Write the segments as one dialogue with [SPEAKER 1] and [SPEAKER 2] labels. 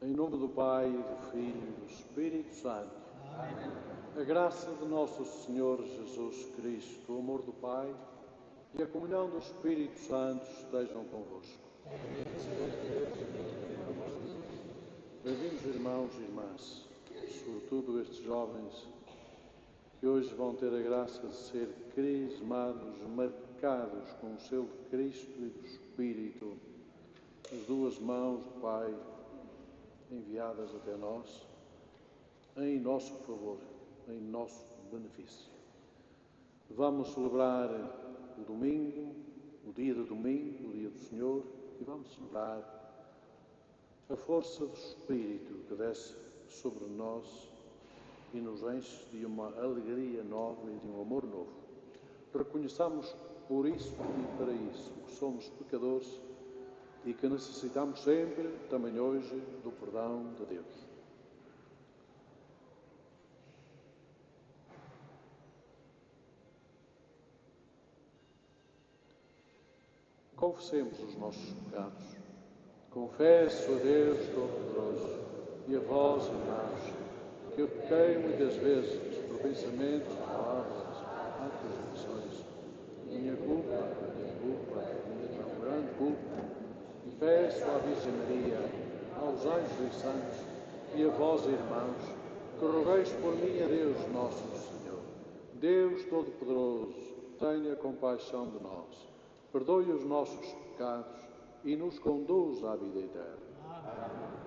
[SPEAKER 1] Em nome do Pai, do Filho e do Espírito Santo. Amém. A graça de nosso Senhor Jesus Cristo, o amor do Pai e a comunhão do Espírito Santo estejam convosco. Bem-vindos, irmãos e irmãs, sobretudo estes jovens que hoje vão ter a graça de ser crismados, marcados com o selo de Cristo e do Espírito, as duas mãos do Pai enviadas até nós, em nosso favor, em nosso benefício. Vamos celebrar o domingo, o dia do domingo, o dia do Senhor, e vamos celebrar a força do Espírito que desce sobre nós e nos enche de uma alegria nova e de um amor novo. Reconheçamos por isso e para isso que somos pecadores e que necessitamos sempre, também hoje, do perdão de Deus. Confessemos os nossos pecados. Confesso a Deus Todo-Poderoso e a vós, irmãos, que eu pequei muitas vezes por pensamentos, palavras, atos e omissões. Minha culpa, minha tão grande culpa. E peço à Virgem Maria, aos anjos e santos e a vós, irmãos, que rogueis por mim a Deus nosso Senhor. Deus Todo-Poderoso, tenha compaixão de nós, perdoe os nossos pecados e nos conduz à vida eterna. Amém.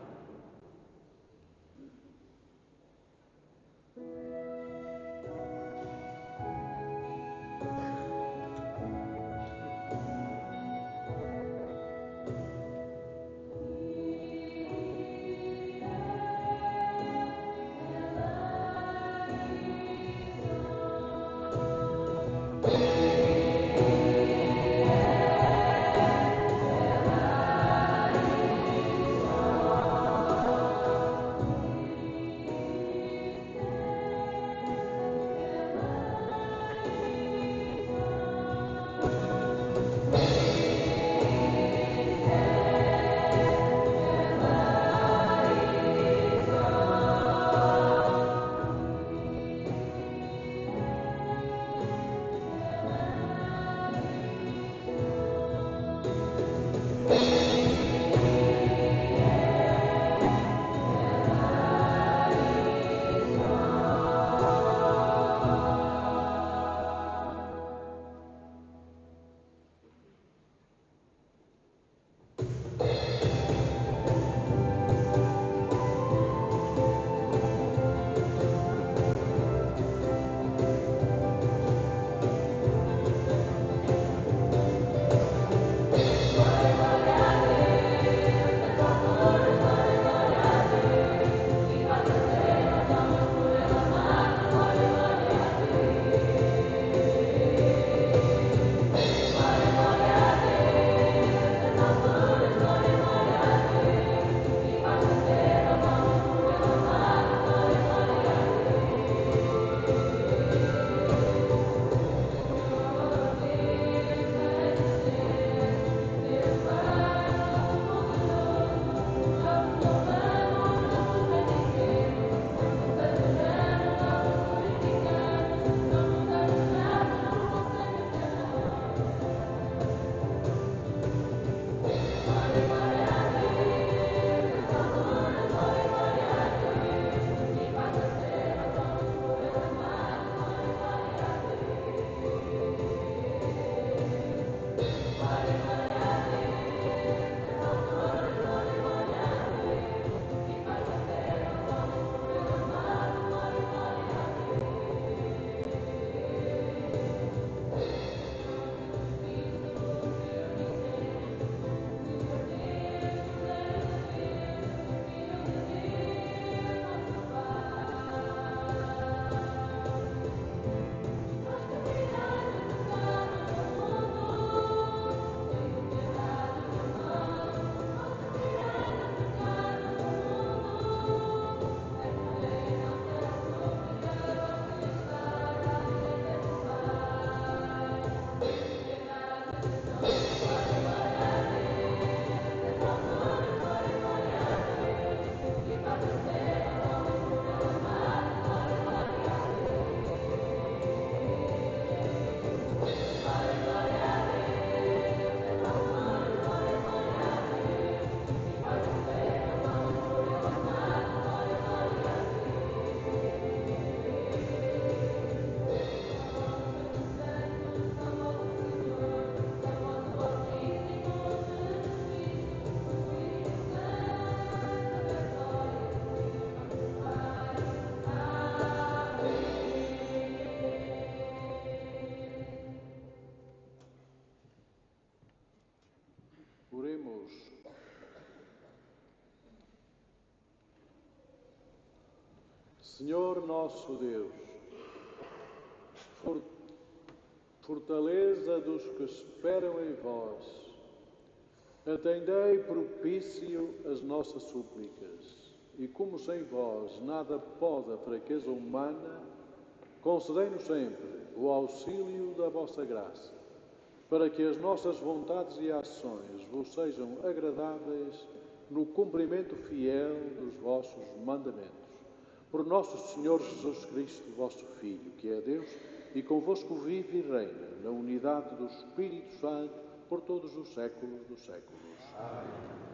[SPEAKER 1] Senhor nosso Deus, fortaleza dos que esperam em vós, atendei propício as nossas súplicas, e como sem vós nada pode a fraqueza humana, concedei-nos sempre o auxílio da vossa graça, para que as nossas vontades e ações vos sejam agradáveis no cumprimento fiel dos vossos mandamentos. Por nosso Senhor Jesus Cristo, vosso Filho, que é Deus, e convosco vive e reina na unidade do Espírito Santo por todos os séculos dos séculos. Amém.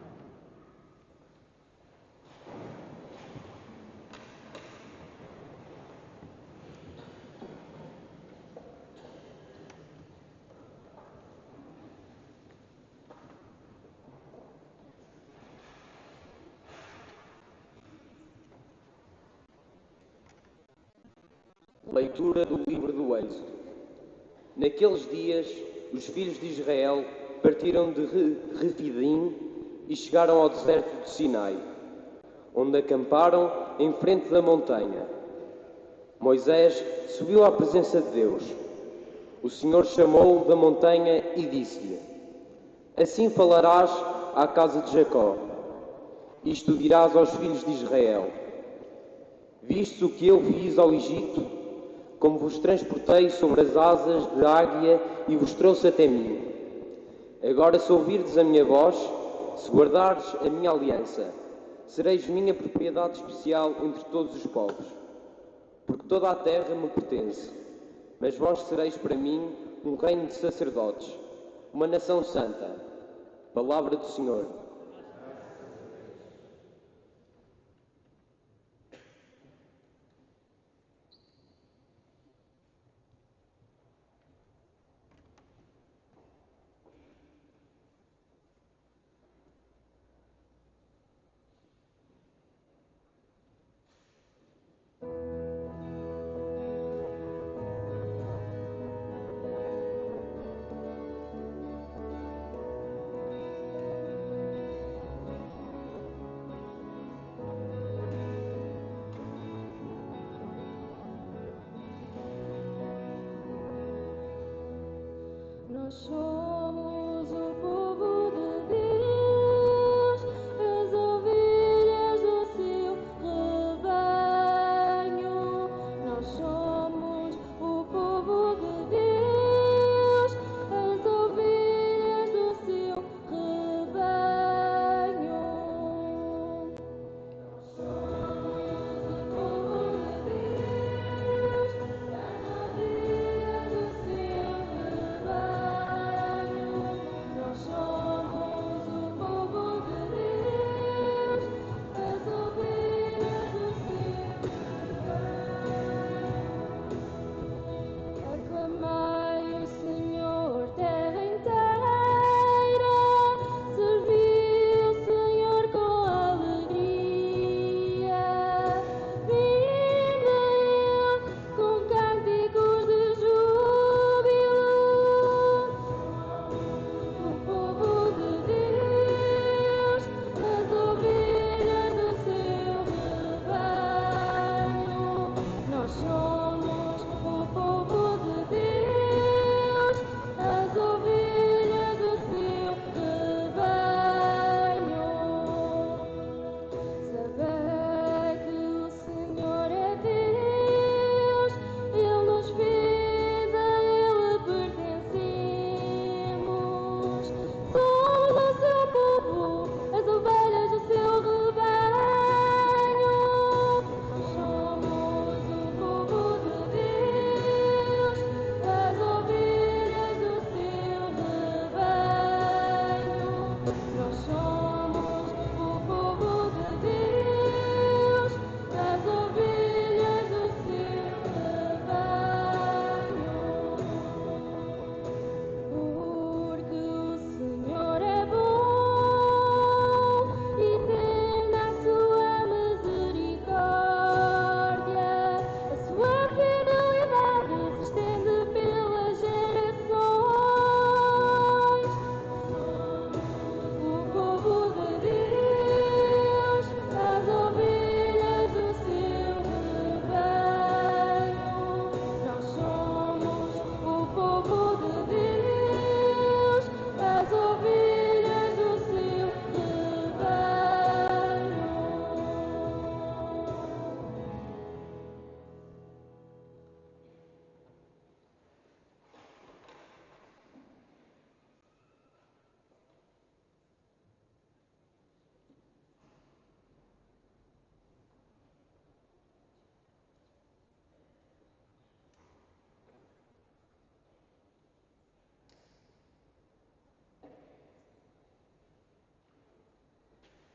[SPEAKER 2] Leitura do livro do Êxodo. Naqueles dias, os filhos de Israel partiram de Refidim e chegaram ao deserto de Sinai, onde acamparam em frente da montanha. Moisés subiu à presença de Deus. O Senhor chamou-o da montanha e disse-lhe: Assim falarás à casa de Jacó. Isto dirás aos filhos de Israel: Vistes o que eu fiz ao Egito, como vos transportei sobre as asas de águia e vos trouxe até mim. Agora, se ouvirdes a minha voz, se guardares a minha aliança, sereis minha propriedade especial entre todos os povos. Porque toda a terra me pertence, mas vós sereis para mim um reino de sacerdotes, uma nação santa. Palavra do Senhor.
[SPEAKER 3] Nós somos o povo de Deus, as ovelhas do seu rebanho. Nós somos o povo de Deus, as ovelhas do seu rebanho. Somos o povo de Deus, as ovelhas do seu rebanho.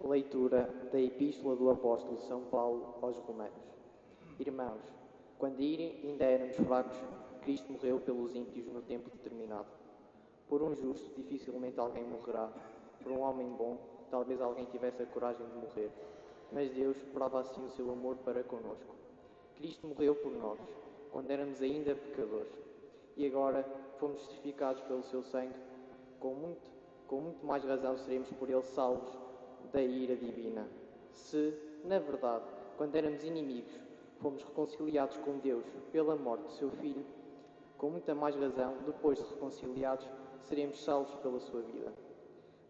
[SPEAKER 4] Leitura da Epístola do Apóstolo São Paulo aos Romanos. Irmãos, quando ainda éramos fracos, Cristo morreu pelos ímpios no tempo determinado. Por um justo, dificilmente alguém morrerá. Por um homem bom, talvez alguém tivesse a coragem de morrer. Mas Deus prova assim o seu amor para conosco. Cristo morreu por nós, quando éramos ainda pecadores. E agora fomos justificados pelo seu sangue. Com muito mais razão seremos por ele salvos da ira divina. Se, na verdade, quando éramos inimigos, fomos reconciliados com Deus pela morte do seu Filho, com muita mais razão, depois de reconciliados, seremos salvos pela sua vida.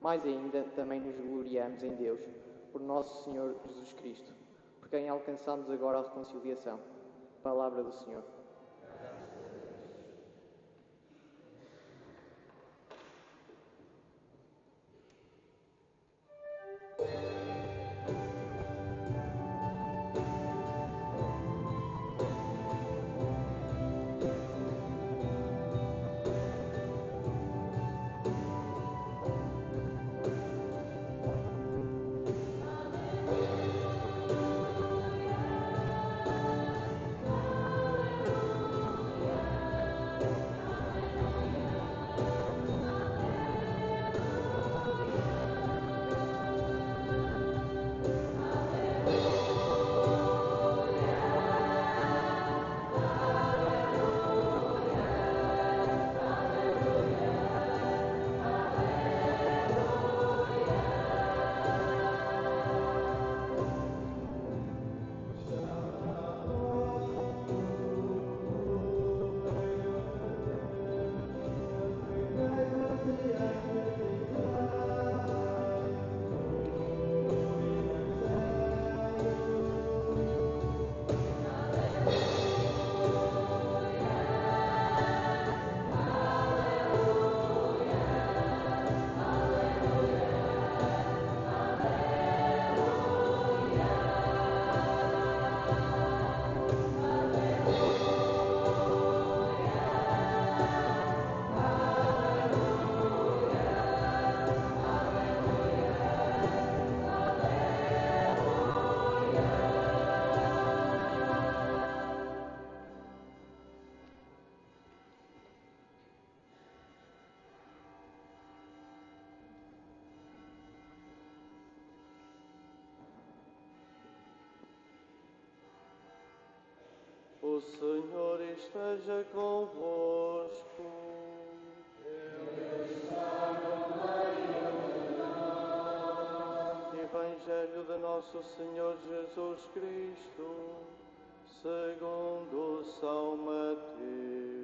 [SPEAKER 4] Mais ainda, também nos gloriamos em Deus, por nosso Senhor Jesus Cristo, por quem alcançamos agora a reconciliação. Palavra do Senhor.
[SPEAKER 1] O Senhor esteja convosco. Evangelho de nosso Senhor Jesus Cristo, segundo São Mateus.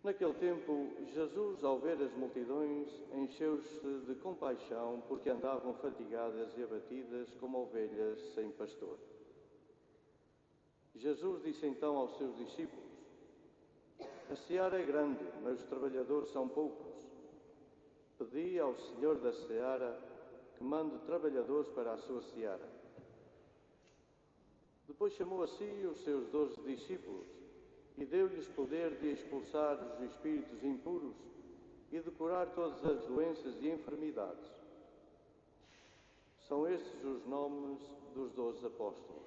[SPEAKER 1] Naquele tempo, Jesus, ao ver as multidões, encheu-se de compaixão, porque andavam fatigadas e abatidas como ovelhas sem pastor. Jesus disse então aos seus discípulos: A seara é grande, mas os trabalhadores são poucos. Pedi ao Senhor da seara que mande trabalhadores para a sua seara. Depois chamou a si os seus 12 discípulos e deu-lhes poder de expulsar os espíritos impuros e de curar todas as doenças e enfermidades. São estes os nomes dos 12 apóstolos.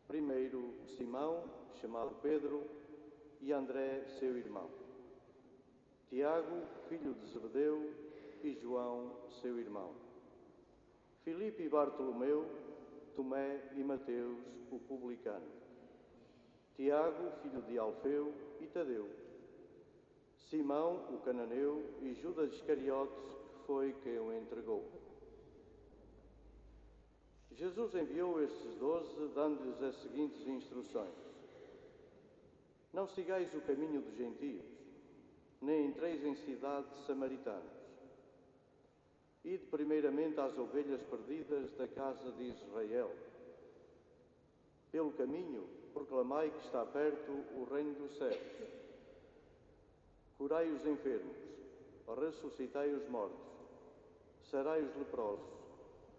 [SPEAKER 1] Primeiro, Simão, chamado Pedro, e André, seu irmão. Tiago, filho de Zebedeu, e João, seu irmão. Filipe e Bartolomeu, Tomé e Mateus, o publicano. Tiago, filho de Alfeu, e Tadeu. Simão, o cananeu, e Judas Iscariotes, que foi quem o entregou. Jesus enviou estes 12, dando-lhes as seguintes instruções: Não sigais o caminho dos gentios, nem entreis em cidades samaritanos. Ide primeiramente às ovelhas perdidas da casa de Israel. Pelo caminho, proclamai que está perto o reino dos céus. Curai os enfermos, ressuscitai os mortos, sarai os leprosos,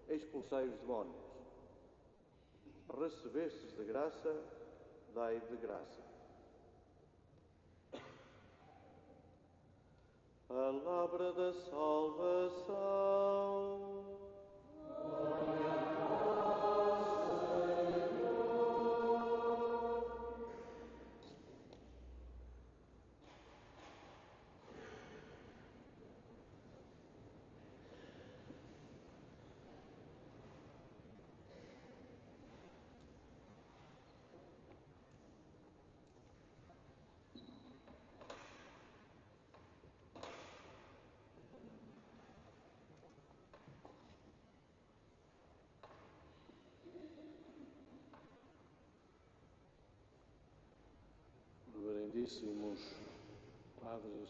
[SPEAKER 1] expulsai os demónios. Recebestes de graça, dai de graça.
[SPEAKER 5] Palavra da salvação.
[SPEAKER 1] Reverendíssimos Padres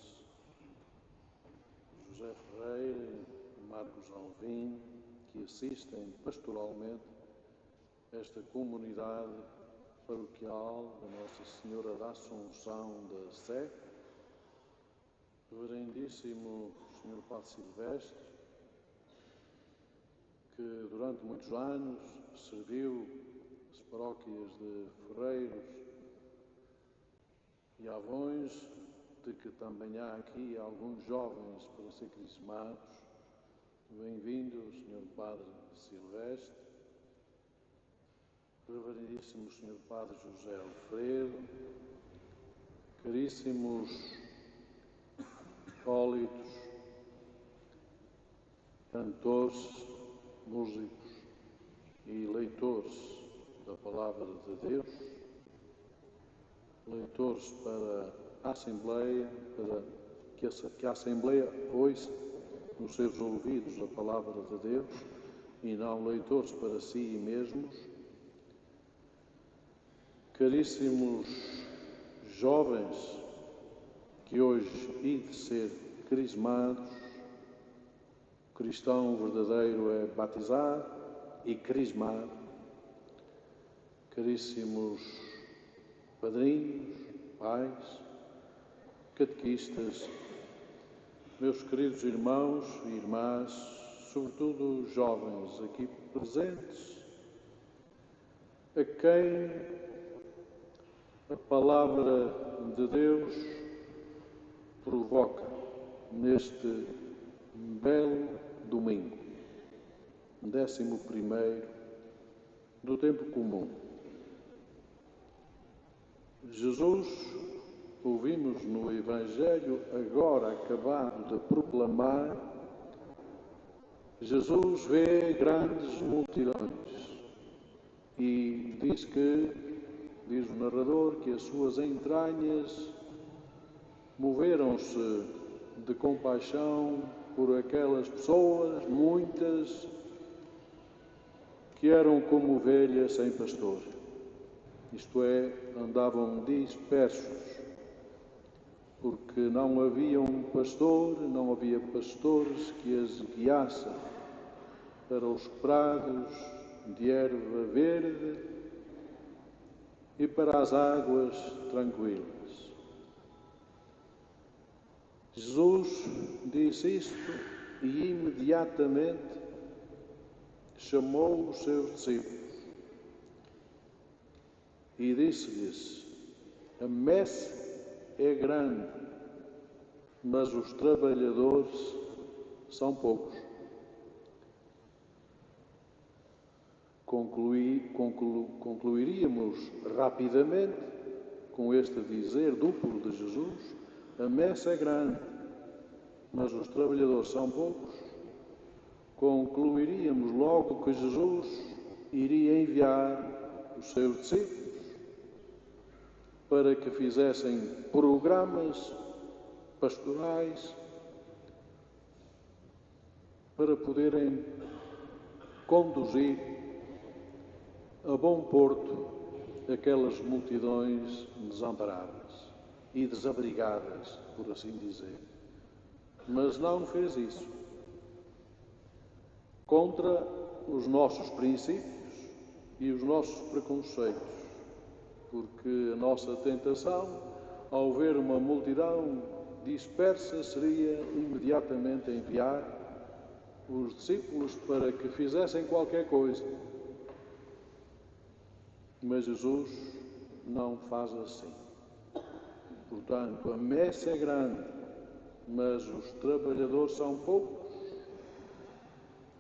[SPEAKER 1] José Ferreira e Marcos Alvim, que assistem pastoralmente esta comunidade paroquial da Nossa Senhora da Assunção da Sé, Reverendíssimo Sr. Padre Silvestre, que durante muitos anos serviu as paróquias de Ferreiros e Avões, de que também há aqui alguns jovens para ser crismados. Bem-vindo, Sr. Padre Silvestre, Reverendíssimo Sr. Padre José Alfredo, caríssimos acólitos, cantores, músicos e leitores da Palavra de Deus, leitores para a Assembleia, para que a Assembleia ouça nos seus ouvidos a Palavra de Deus e não leitores para si mesmos. Caríssimos jovens que hoje hão de ser crismados, o cristão verdadeiro é batizar e crismar. Caríssimos padrinhos, pais, catequistas, meus queridos irmãos e irmãs, sobretudo jovens aqui presentes, a quem a Palavra de Deus provoca neste belo domingo, 11º do tempo comum. Jesus, ouvimos no Evangelho agora acabado de proclamar, Jesus vê grandes multidões e diz o narrador, que as suas entranhas moveram-se de compaixão por aquelas pessoas, muitas, que eram como ovelhas sem pastor. Isto é, andavam dispersos, porque não havia um pastor, não havia pastores que as guiassem para os prados de erva verde e para as águas tranquilas. Jesus disse isto e imediatamente chamou os seus discípulos e disse-lhes: a messe é grande, mas os trabalhadores são poucos. Concluiríamos rapidamente com este dizer duplo de Jesus: a messe é grande, mas os trabalhadores são poucos. Concluiríamos logo que Jesus iria enviar os seus discípulos para que fizessem programas pastorais para poderem conduzir a bom porto aquelas multidões desamparadas e desabrigadas, por assim dizer. Mas não fez isso. Contra os nossos princípios e os nossos preconceitos, porque a nossa tentação, ao ver uma multidão dispersa, seria imediatamente enviar os discípulos para que fizessem qualquer coisa. Mas Jesus não faz assim. Portanto, a messe é grande, mas os trabalhadores são poucos.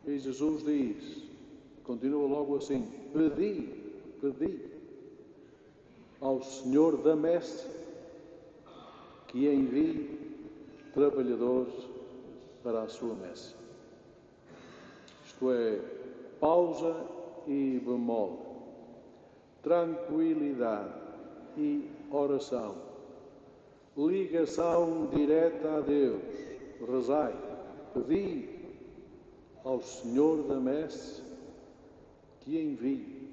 [SPEAKER 1] E Jesus diz, continua logo assim, pedi ao Senhor da messe que envie trabalhadores para a sua messe. Isto é, pausa e bemol, tranquilidade e oração, ligação direta a Deus, rezai, pedi ao Senhor da messe que envie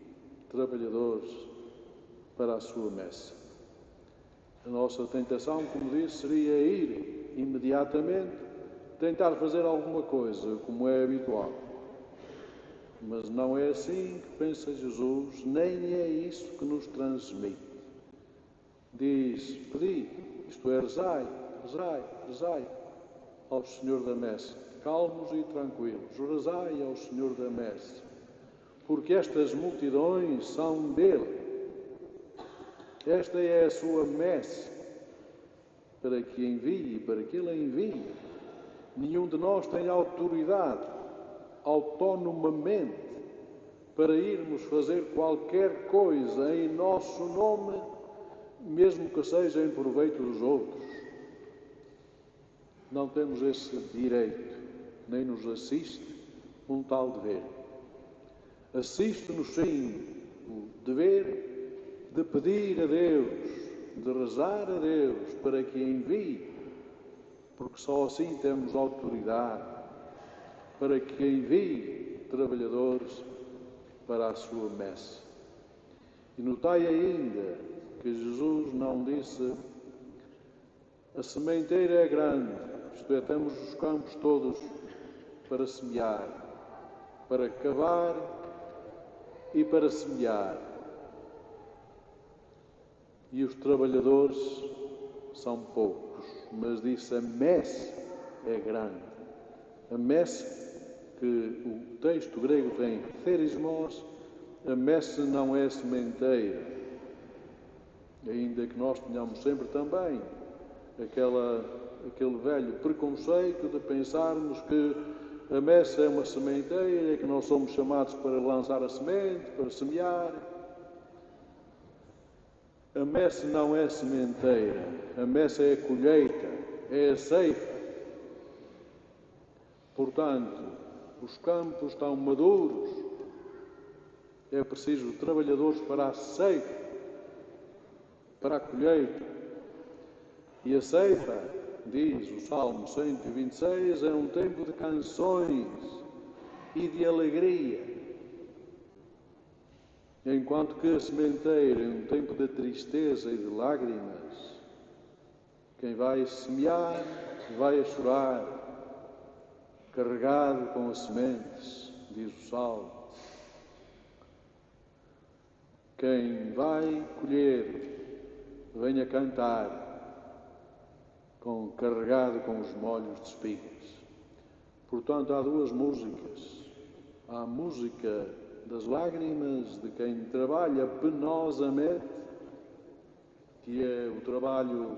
[SPEAKER 1] trabalhadores para a sua messe. A nossa tentação, como disse, seria ir imediatamente tentar fazer alguma coisa, como é habitual. Mas não é assim que pensa Jesus, nem é isso que nos transmite. Diz, pedi, isto é, rezai ao Senhor da messe, calmos e tranquilos, rezai ao Senhor da messe, porque estas multidões são dele. Esta é a sua messe, para que envie, para que ele envie. Nenhum de nós tem autoridade, autonomamente, para irmos fazer qualquer coisa em nosso nome, mesmo que seja em proveito dos outros. Não temos esse direito, nem nos assiste um tal dever. Assiste-nos, sim, o dever de pedir a Deus, de rezar a Deus para que envie, porque só assim temos autoridade para que envie trabalhadores para a sua messe. E notai ainda que Jesus não disse a sementeira é grande, isto é, temos os campos todos para semear, para cavar e para semear. E os trabalhadores são poucos, mas disse a messe é grande. A messe, que o texto grego tem therismos, a messe não é sementeira, ainda que nós tenhamos sempre também aquele velho preconceito de pensarmos que a messe é uma sementeira, que nós somos chamados para lançar a semente, para semear. A messe não é sementeira, a messe é a colheita, é a ceifa. Portanto, os campos estão maduros, é preciso trabalhadores para a ceifa, para a colheita. E a ceifa, diz o Salmo 126, é um tempo de canções e de alegria. Enquanto que a sementeira é um tempo de tristeza e de lágrimas, quem vai semear vai a chorar, carregado com as sementes, diz o Salmo. Quem vai colher, vem a cantar, carregado com os molhos de espigas. Portanto, há duas músicas. Há a música das lágrimas de quem trabalha penosamente, que é o trabalho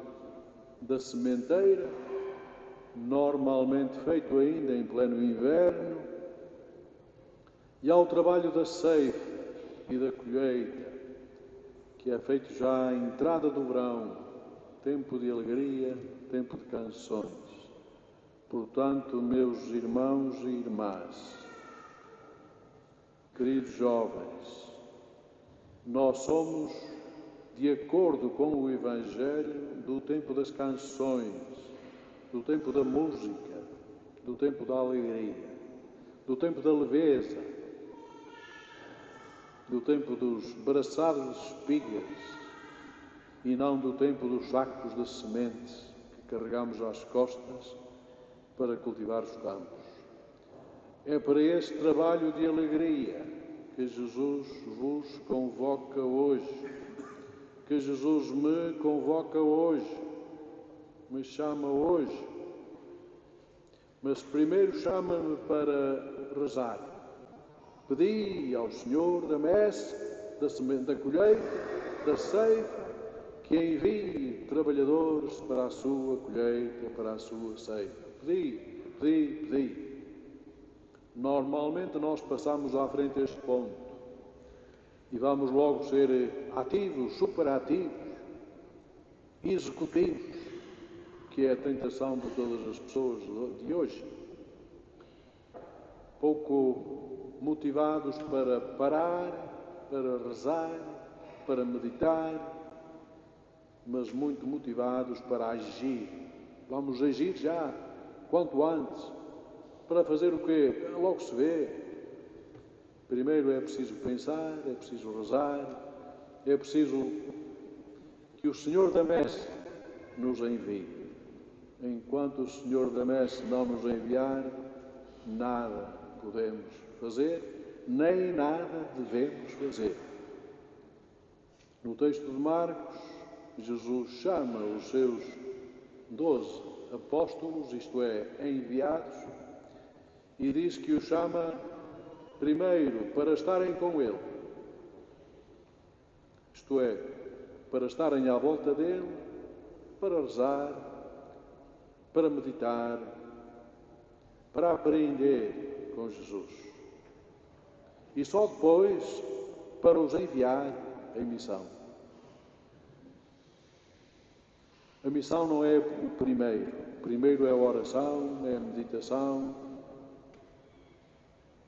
[SPEAKER 1] da sementeira, normalmente feito ainda em pleno inverno, e há o trabalho da ceifa e da colheita, que é feito já à entrada do verão, tempo de alegria, tempo de canções. Portanto, meus irmãos e irmãs, queridos jovens, nós somos, de acordo com o Evangelho, do tempo das canções, do tempo da música, do tempo da alegria, do tempo da leveza, do tempo dos braçados de espigas e não do tempo dos sacos de sementes que carregamos às costas para cultivar os campos. É para este trabalho de alegria que Jesus vos convoca hoje, que Jesus me convoca hoje, me chama hoje. Mas primeiro chama-me para rezar. Pedi ao Senhor da messe, da semente da colheita, da ceifa, que envie trabalhadores para a sua colheita, para a sua ceifa. Pedi, pedi, pedi. Normalmente nós passamos à frente deste ponto e vamos logo ser ativos, superativos, executivos, que é a tentação de todas as pessoas de hoje. Pouco motivados para parar, para rezar, para meditar, mas muito motivados para agir. Vamos agir já, quanto antes. Para fazer o quê? Logo se vê. Primeiro é preciso pensar, é preciso rezar, é preciso que o Senhor da Messe nos envie. Enquanto o Senhor da Messe não nos enviar, nada podemos fazer, nem nada devemos fazer. No texto de Marcos, Jesus chama os seus 12 apóstolos, isto é, enviados, e diz que os chama primeiro para estarem com Ele, isto é, para estarem à volta dele, para rezar, para meditar, para aprender com Jesus. E só depois para os enviar em missão. A missão não é o primeiro. O primeiro é a oração, é a meditação.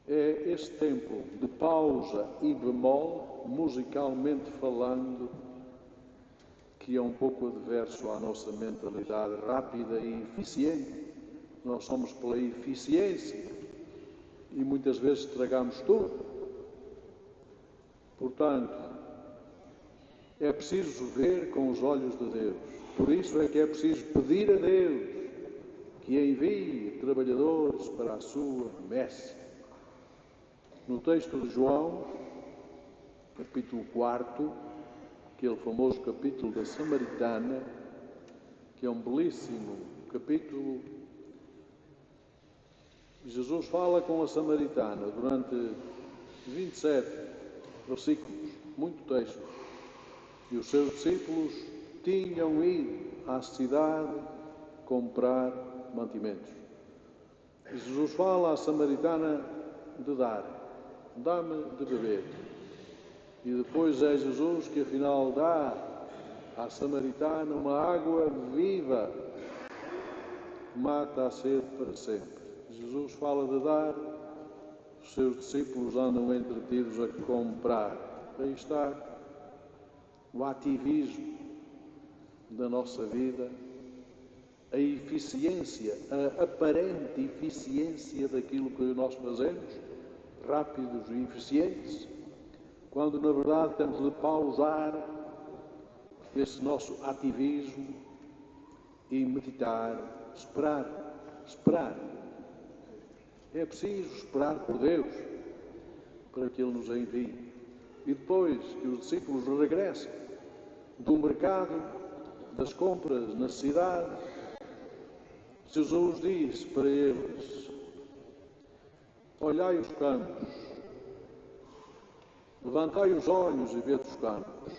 [SPEAKER 1] É esse tempo de pausa e bemol, musicalmente falando, que é um pouco adverso à nossa mentalidade rápida e eficiente. Nós somos pela eficiência e muitas vezes estragamos tudo. Portanto, é preciso ver com os olhos de Deus. Por isso é que é preciso pedir a Deus que envie trabalhadores para a sua messe. No texto de João, capítulo 4, aquele famoso capítulo da Samaritana, que é um belíssimo capítulo, Jesus fala com a Samaritana durante 27 versículos, muito texto, e os seus discípulos tinham ido à cidade comprar mantimentos. E Jesus fala à Samaritana de dá-me de beber. E depois é Jesus que afinal dá à Samaritana uma água viva, mata a sede para sempre. Jesus fala de dar, os seus discípulos andam entretidos a comprar. Aí está o ativismo da nossa vida, a eficiência, a aparente eficiência daquilo que nós fazemos, rápidos e eficientes, quando na verdade temos de pausar esse nosso ativismo e meditar, esperar. É preciso esperar por Deus para que Ele nos envie. E depois que os discípulos regressem do mercado, das compras na cidade, Jesus disse para eles: olhai os campos, levantai os olhos e vede os campos,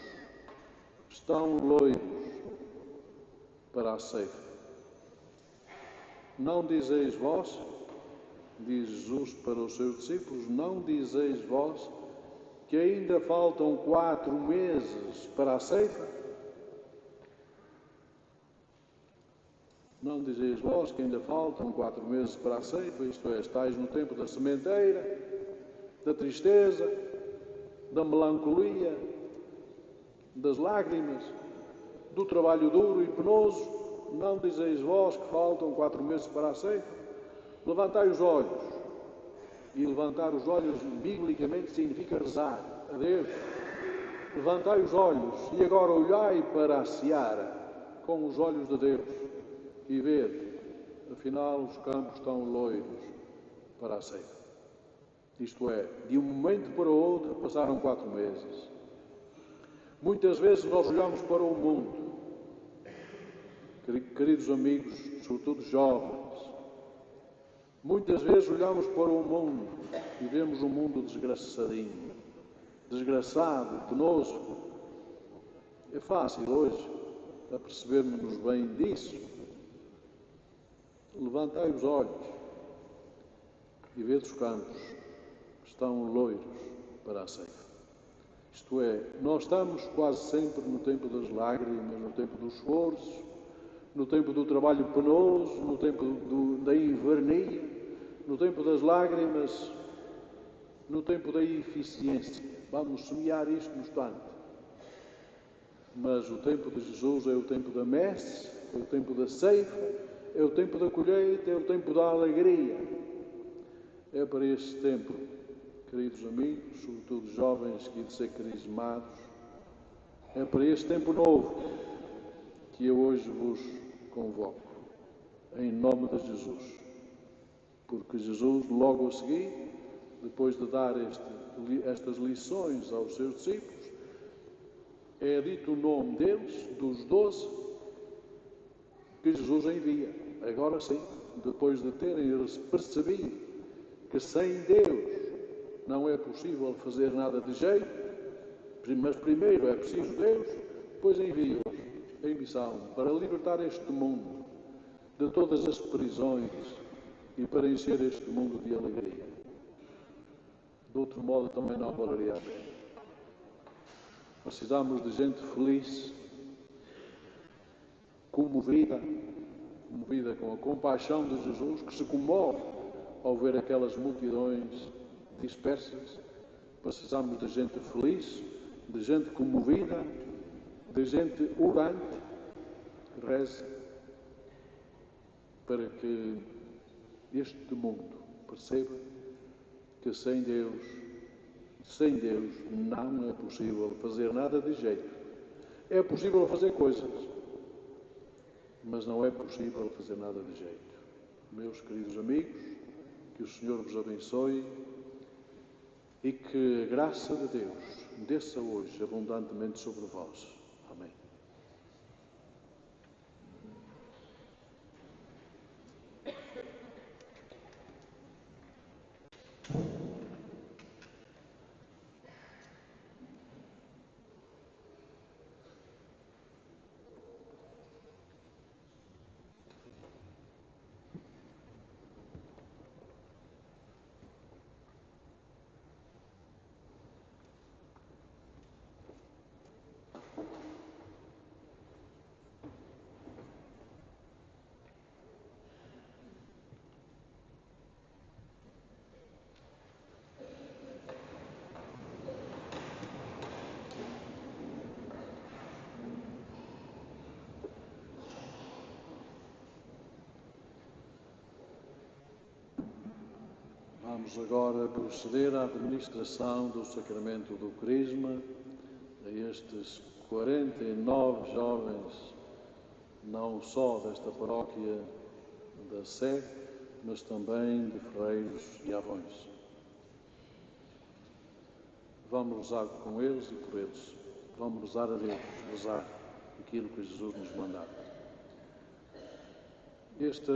[SPEAKER 1] estão loiros para a ceifa. Não dizeis vós, diz Jesus para os seus discípulos, não dizeis vós que ainda faltam 4 meses para a ceifa? Não dizeis vós que ainda faltam 4 meses para a ceifa, isto é, estáis no tempo da sementeira, da tristeza, da melancolia, das lágrimas, do trabalho duro e penoso. Não dizeis vós que faltam 4 meses para a ceifa? Levantai os olhos. E levantar os olhos, biblicamente, significa rezar a Deus. Levantai os olhos e agora olhai para a seara com os olhos de Deus e vede, afinal os campos estão loiros para a ceifa. Isto é, de um momento para o outro passaram 4 meses. Muitas vezes nós olhamos para o mundo, queridos amigos, sobretudo jovens, muitas vezes olhamos para o mundo e vemos um mundo desgraçadinho, desgraçado, penoso. É fácil hoje a percebermos bem disso, levantai os olhos e vede os campos, estão loiros para a ceifa. Isto é, nós estamos quase sempre no tempo das lágrimas, no tempo do esforço, no tempo do trabalho penoso, no tempo da invernia, no tempo das lágrimas, no tempo da eficiência. Vamos semear isto no instante. Mas o tempo de Jesus é o tempo da messe, é o tempo da ceifa, é o tempo da colheita, é o tempo da alegria. É para este tempo, queridos amigos, sobretudo jovens que de ser carismados, é para este tempo novo que eu hoje vos convoco, em nome de Jesus. Porque Jesus, logo a seguir, depois de dar estas lições aos seus discípulos, é dito o nome deles, dos 12, que Jesus envia. Agora sim, depois de terem percebido que sem Deus não é possível fazer nada de jeito, mas primeiro é preciso Deus, depois envia-os em missão para libertar este mundo de todas as prisões e para encher este mundo de alegria. De outro modo também não valeria a pena. Precisamos de gente feliz, comovida com a compaixão de Jesus, que se comove ao ver aquelas multidões dispersas. Precisamos de gente feliz, de gente comovida, de gente orante, que reze para que este mundo perceba que sem Deus não é possível fazer nada de jeito. É possível fazer coisas, mas não é possível fazer nada de jeito. Meus queridos amigos, que o Senhor vos abençoe e que a graça de Deus desça hoje abundantemente sobre vós. Amém. Vamos agora proceder à administração do sacramento do Crisma a estes 49 jovens, não só desta paróquia da Sé, mas também de Ferreiros e Avões. Vamos rezar com eles e por eles. Vamos rezar a Deus, rezar aquilo que Jesus nos mandar. Este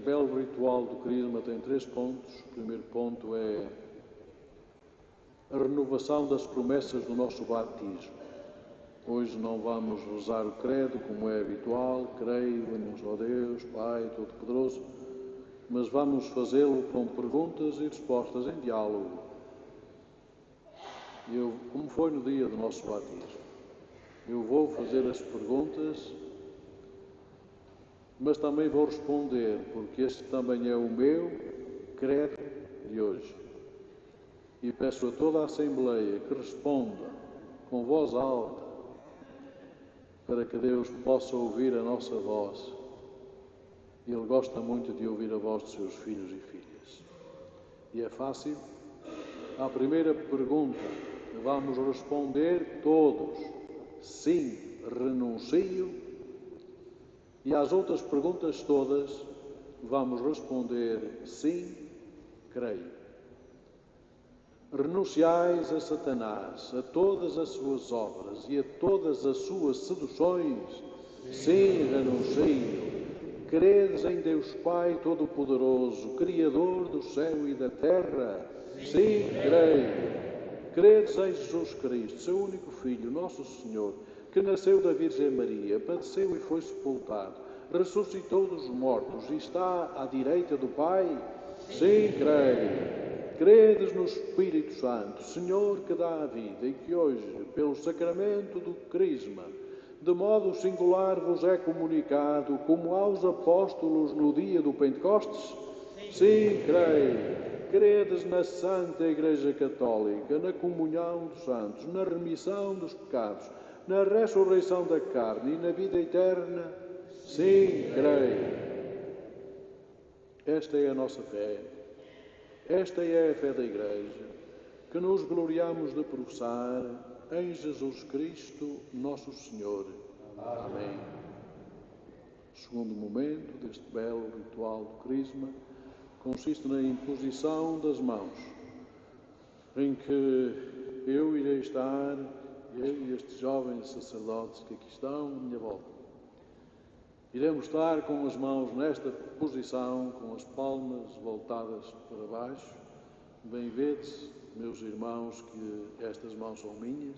[SPEAKER 1] belo ritual do Crisma tem 3 pontos. O primeiro ponto é a renovação das promessas do nosso batismo. Hoje não vamos rezar o credo como é habitual, creio em um só Deus, Pai Todo-Poderoso, mas vamos fazê-lo com perguntas e respostas em diálogo. Como foi no dia do nosso batismo, eu vou fazer as perguntas, mas também vou responder, porque este também é o meu credo de hoje. E peço a toda a Assembleia que responda com voz alta, para que Deus possa ouvir a nossa voz. Ele gosta muito de ouvir a voz de seus filhos e filhas. E é fácil. À primeira pergunta, vamos responder todos: sim, renuncio. E às outras perguntas todas, vamos responder: sim, creio. Renunciais a Satanás, a todas as suas obras e a todas as suas seduções? Sim, renuncio. Credes em Deus Pai Todo-Poderoso, Criador do céu e da terra? Sim, creio. Credes em Jesus Cristo, seu único Filho, nosso Senhor, que nasceu da Virgem Maria, padeceu e foi sepultado, ressuscitou dos mortos e está à direita do Pai? Sim, creio. Credes no Espírito Santo, Senhor que dá a vida, e que hoje, pelo sacramento do Crisma, de modo singular vos é comunicado, como aos apóstolos no dia do Pentecostes? Sim, creio. Credes na Santa Igreja Católica, na comunhão dos santos, na remissão dos pecados, na ressurreição da carne e na vida eterna? Sim, creio. Esta é a nossa fé. Esta é a fé da Igreja, que nos gloriamos de professar em Jesus Cristo, nosso Senhor. Amém. Segundo momento deste belo ritual do Crisma consiste na imposição das mãos, em que eu irei estar, eu e estes jovens sacerdotes que aqui estão à minha volta. Iremos estar com as mãos nesta posição, com as palmas voltadas para baixo. Bem vedes, meus irmãos, que estas mãos são minhas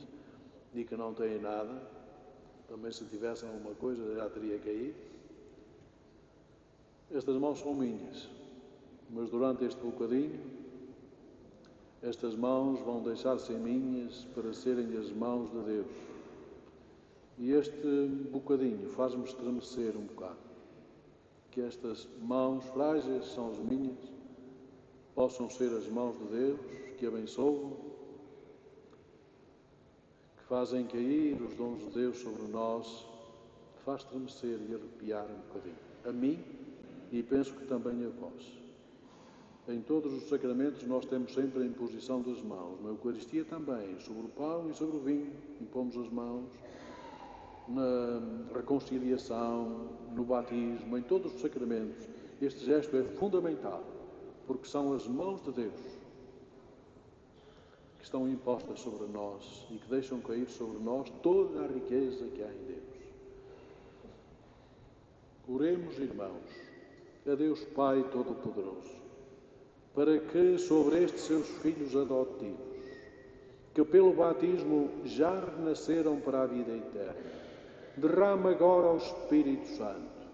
[SPEAKER 1] e que não têm nada. Também se tivessem alguma coisa já teria caído. Estas mãos são minhas, mas durante este bocadinho, estas mãos vão deixar-se minhas para serem as mãos de Deus. E este bocadinho faz-me estremecer um bocado. Que estas mãos frágeis são as minhas, possam ser as mãos de Deus, que abençoam, que fazem cair os dons de Deus sobre nós, faz estremecer e arrepiar um bocadinho. A mim, e penso que também a vós. Em todos os sacramentos nós temos sempre a imposição das mãos. Na Eucaristia também, sobre o pão e sobre o vinho, impomos as mãos. Na reconciliação, no batismo, em todos os sacramentos, este gesto é fundamental, porque são as mãos de Deus que estão impostas sobre nós e que deixam cair sobre nós toda a riqueza que há em Deus. Oremos, irmãos, a Deus Pai Todo-Poderoso, para que sobre estes seus filhos adotivos, que pelo batismo já renasceram para a vida eterna, derrama agora o Espírito Santo,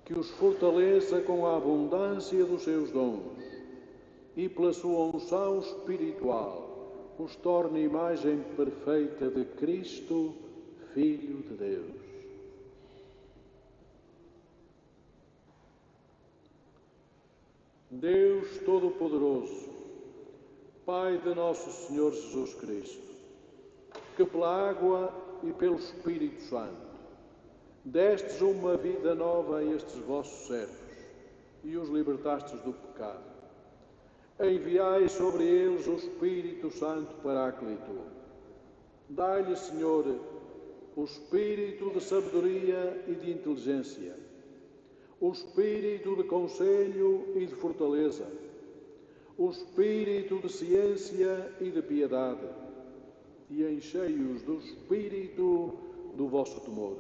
[SPEAKER 1] que os fortaleça com a abundância dos seus dons e, pela sua unção espiritual, os torne imagem perfeita de Cristo, Filho de Deus. Deus Todo-Poderoso, Pai de nosso Senhor Jesus Cristo, que pela água e pelo Espírito Santo destes uma vida nova a estes vossos servos e os libertastes do pecado. Enviai sobre eles o Espírito Santo Paráclito. Dai-lhe, Senhor, o espírito de sabedoria e de inteligência, o espírito de conselho e de fortaleza, o espírito de ciência e de piedade, e enchei-os do espírito do vosso temor.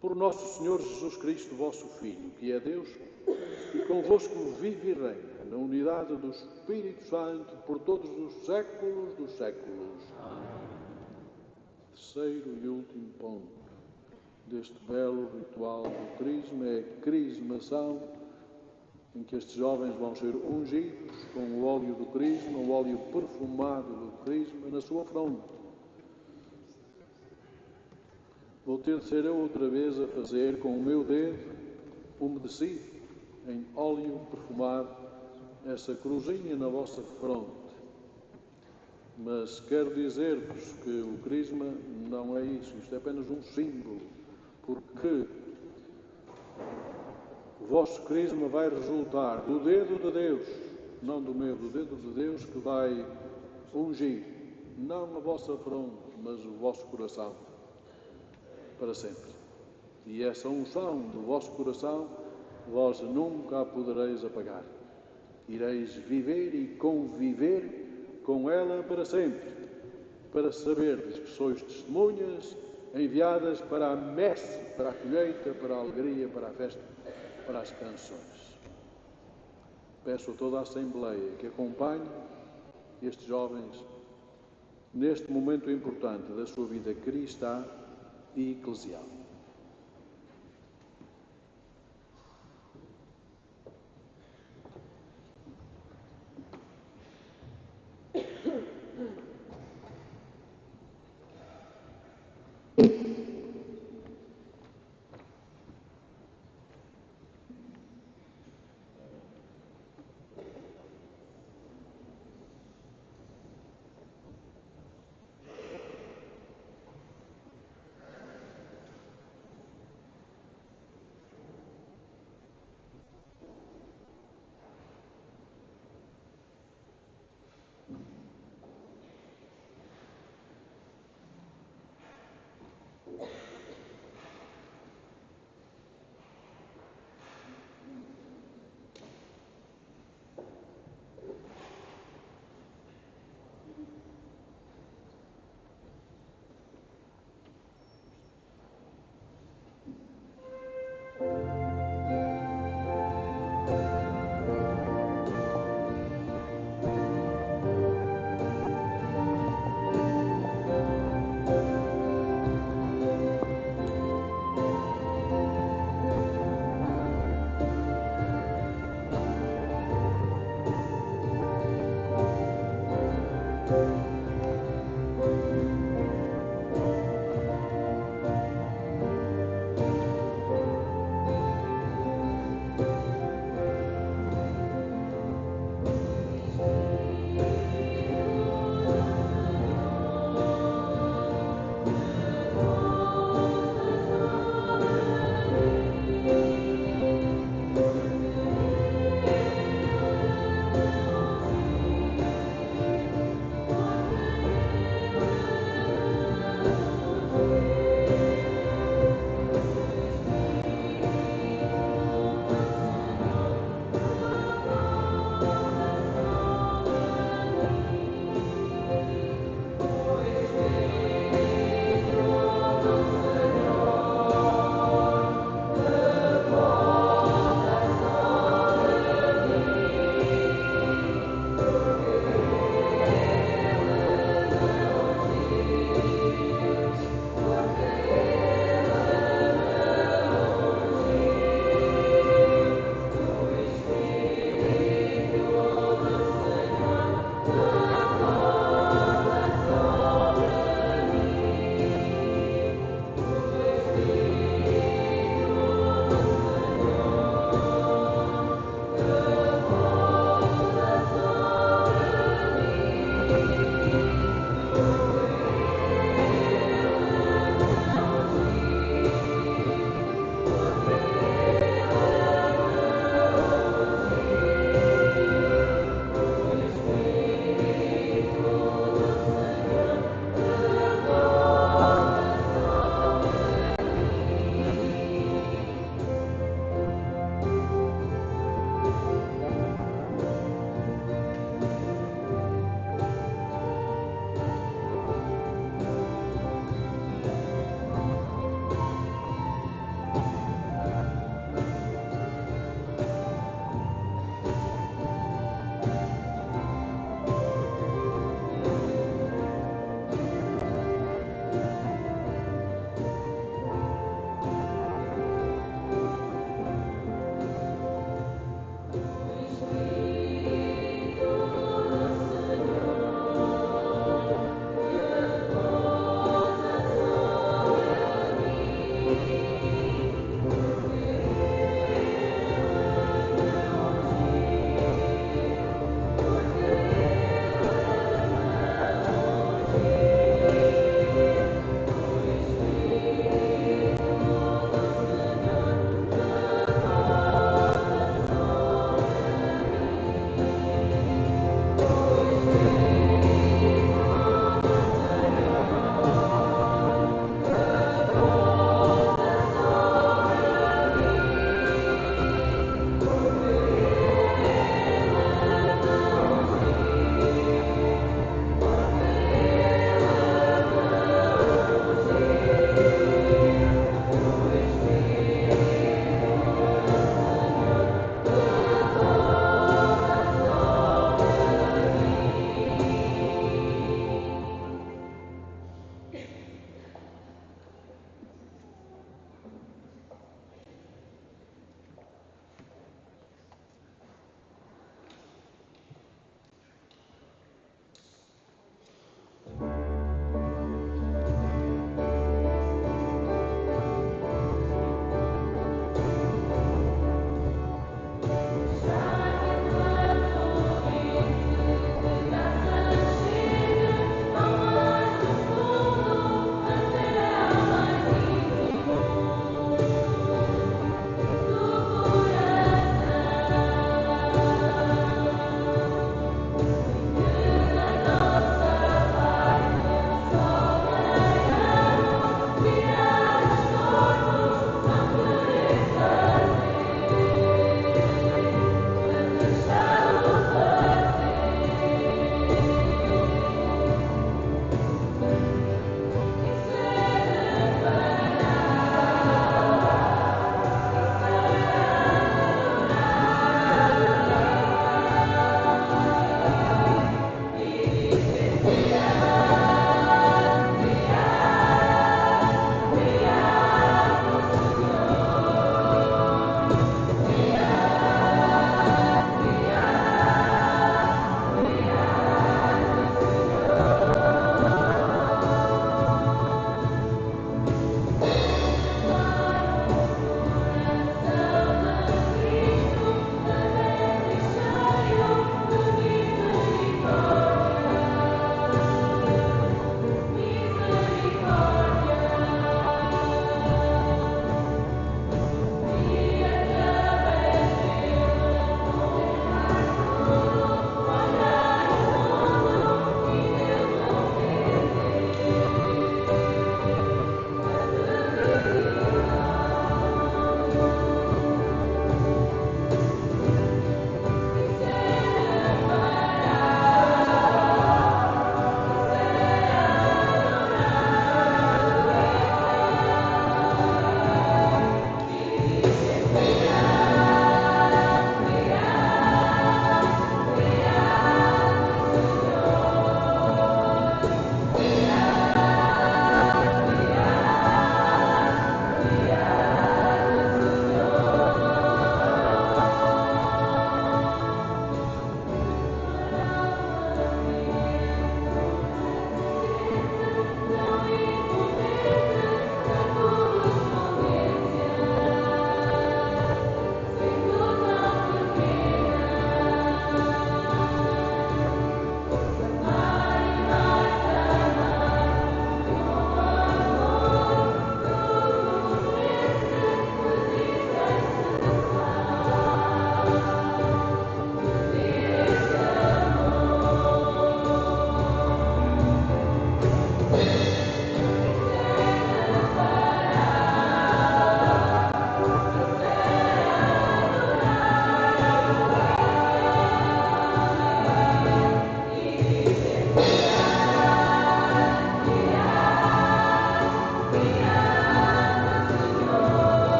[SPEAKER 1] Por nosso Senhor Jesus Cristo, vosso Filho, que é Deus, e convosco vive e reina, na unidade do Espírito Santo, por todos os séculos dos séculos. Terceiro e último ponto deste belo ritual do Crisma é a crismação, em que estes jovens vão ser ungidos com o óleo do Crisma, o óleo perfumado do Crisma, na sua fronte. Vou ter de ser eu outra vez a fazer com o meu dedo umedecido em óleo perfumado essa cruzinha na vossa fronte. Mas quero dizer-vos que o Crisma não é isso, isto é apenas um símbolo, porque o vosso Crisma vai resultar do dedo de Deus, não do meu, do dedo de Deus que vai ungir, não a vossa fronte, mas o vosso coração, para sempre. E essa unção do vosso coração, vós nunca a podereis apagar. Ireis viver e conviver com ela para sempre, para saberdes que sois testemunhas enviadas para a messe, para a colheita, para a alegria, para a festa, para as canções. Peço a toda a Assembleia que acompanhe estes jovens neste momento importante da sua vida cristã e eclesial.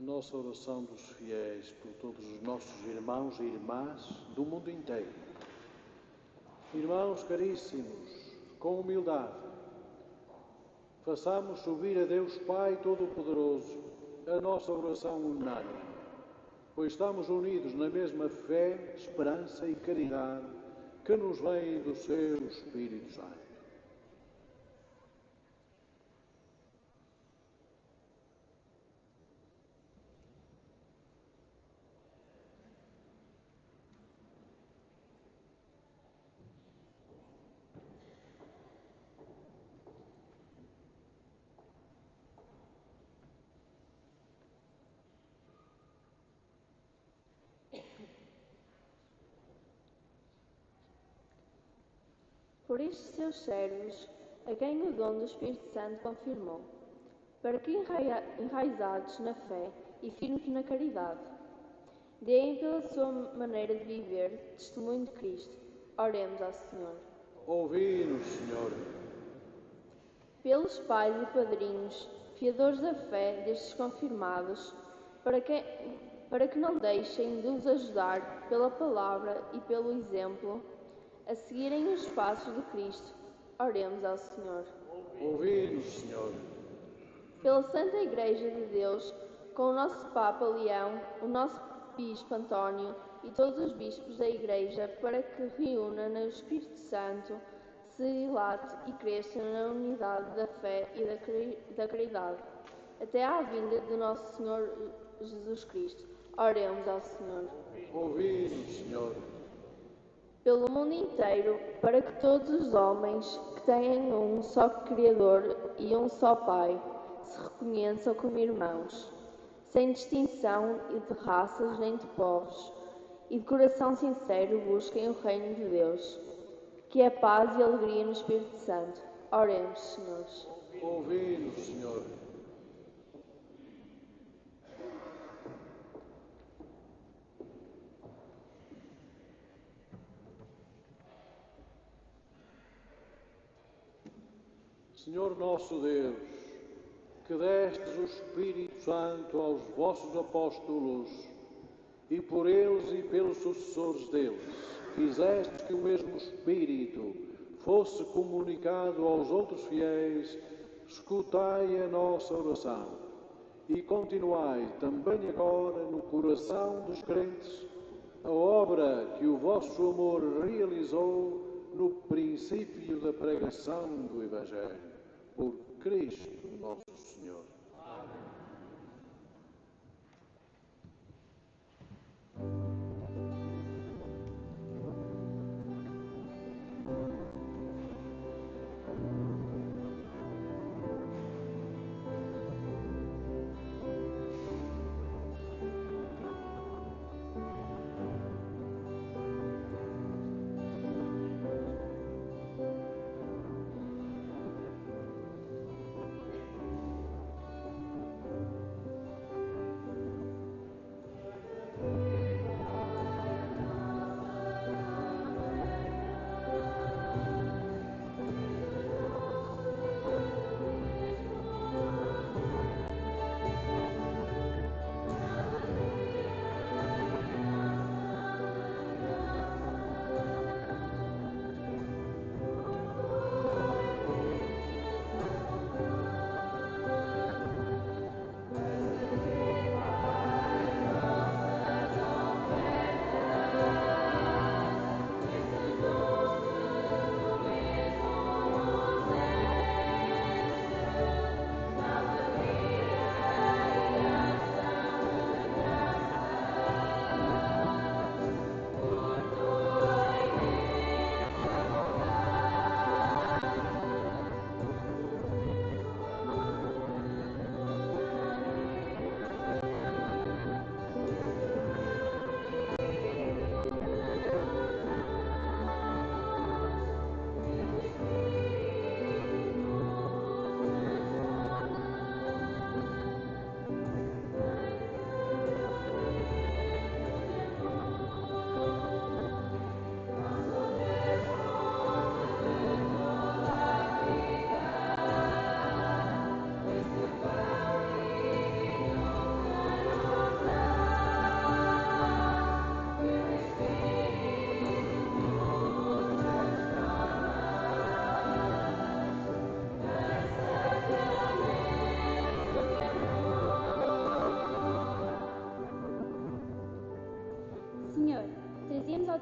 [SPEAKER 1] nossa oração dos fiéis por todos os nossos irmãos e irmãs do mundo inteiro. Irmãos caríssimos, com humildade, façamos subir a Deus Pai Todo-Poderoso a nossa oração unânime, pois estamos unidos na mesma fé, esperança e caridade que nos vem do seu Espírito Santo.
[SPEAKER 3] Por estes seus servos, a quem o dom do Espírito Santo confirmou, para que, enraizados na fé e firmes na caridade, deem pela sua maneira de viver testemunho de Cristo. Oremos ao Senhor.
[SPEAKER 1] Ouvi-nos, Senhor.
[SPEAKER 3] Pelos pais e padrinhos, fiadores da fé destes confirmados, para que não deixem de os ajudar pela palavra e pelo exemplo, a seguirem os passos de Cristo, oremos ao Senhor.
[SPEAKER 1] Ouvi-nos, Senhor.
[SPEAKER 3] Pela Santa Igreja de Deus, com o nosso Papa Leão, o nosso Bispo António e todos os bispos da Igreja, para que reúna no Espírito Santo, se dilate e cresça na unidade da fé e da caridade, até à vinda de nosso Senhor Jesus Cristo. Oremos ao Senhor.
[SPEAKER 1] Ouvi-nos, Senhor.
[SPEAKER 3] Pelo mundo inteiro, para que todos os homens que têm um só Criador e um só Pai se reconheçam como irmãos, sem distinção de raças nem de povos, e de coração sincero busquem o reino de Deus, que é paz e alegria no Espírito Santo. Oremos, senhores.
[SPEAKER 1] Ouvi-nos, Senhor. Senhor nosso Deus, que destes o Espírito Santo aos vossos apóstolos e por eles e pelos sucessores deles, fizeste que o mesmo Espírito fosse comunicado aos outros fiéis, escutai a nossa oração e continuai também agora no coração dos crentes a obra que o vosso amor realizou no princípio da pregação do Evangelho. Por Cristo nosso Senhor.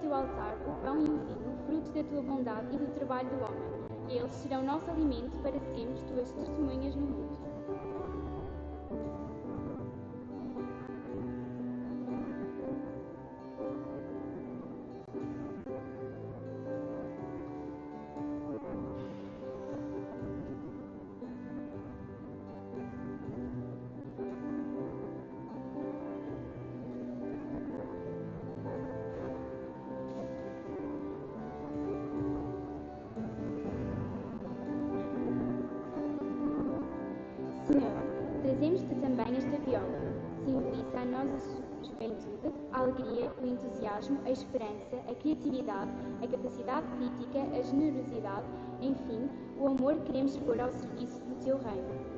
[SPEAKER 5] do altar o pão e o vinho, frutos da tua bondade e do trabalho do homem. Eles serão nosso alimento para sermos tuas testemunhas no mundo. Senhor, trazemos-te também esta viola. Simboliza a nossa juventude, a alegria, o entusiasmo, a esperança, a criatividade, a capacidade crítica, a generosidade, enfim, o amor que queremos pôr ao serviço do teu reino.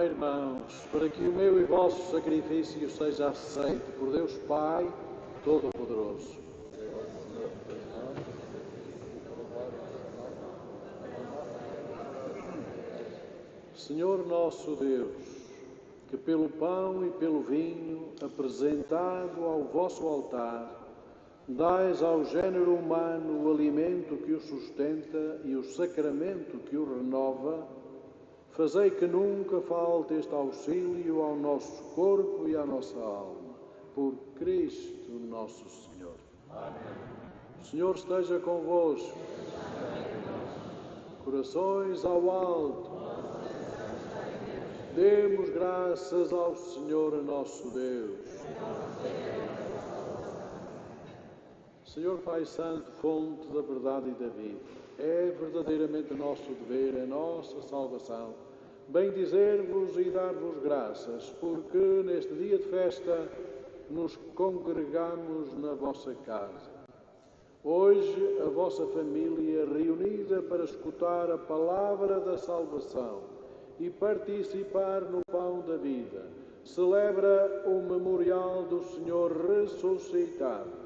[SPEAKER 1] Ora, irmãos, para que o meu e vosso sacrifício seja aceito por Deus Pai Todo-Poderoso. Senhor nosso Deus, que pelo pão e pelo vinho apresentado ao vosso altar, dais ao género humano o alimento que o sustenta e o sacramento que o renova, fazei que nunca falte este auxílio ao nosso corpo e à nossa alma, por Cristo nosso Senhor. Amém. O Senhor esteja convosco. Corações ao alto. Demos graças ao Senhor nosso Deus. Senhor Pai Santo, fonte da verdade e da vida, é verdadeiramente nosso dever, a nossa salvação, bem dizer-vos e dar-vos graças, porque neste dia de festa nos congregamos na vossa casa. Hoje a vossa família reunida para escutar a palavra da salvação e participar no pão da vida, celebra o memorial do Senhor ressuscitado,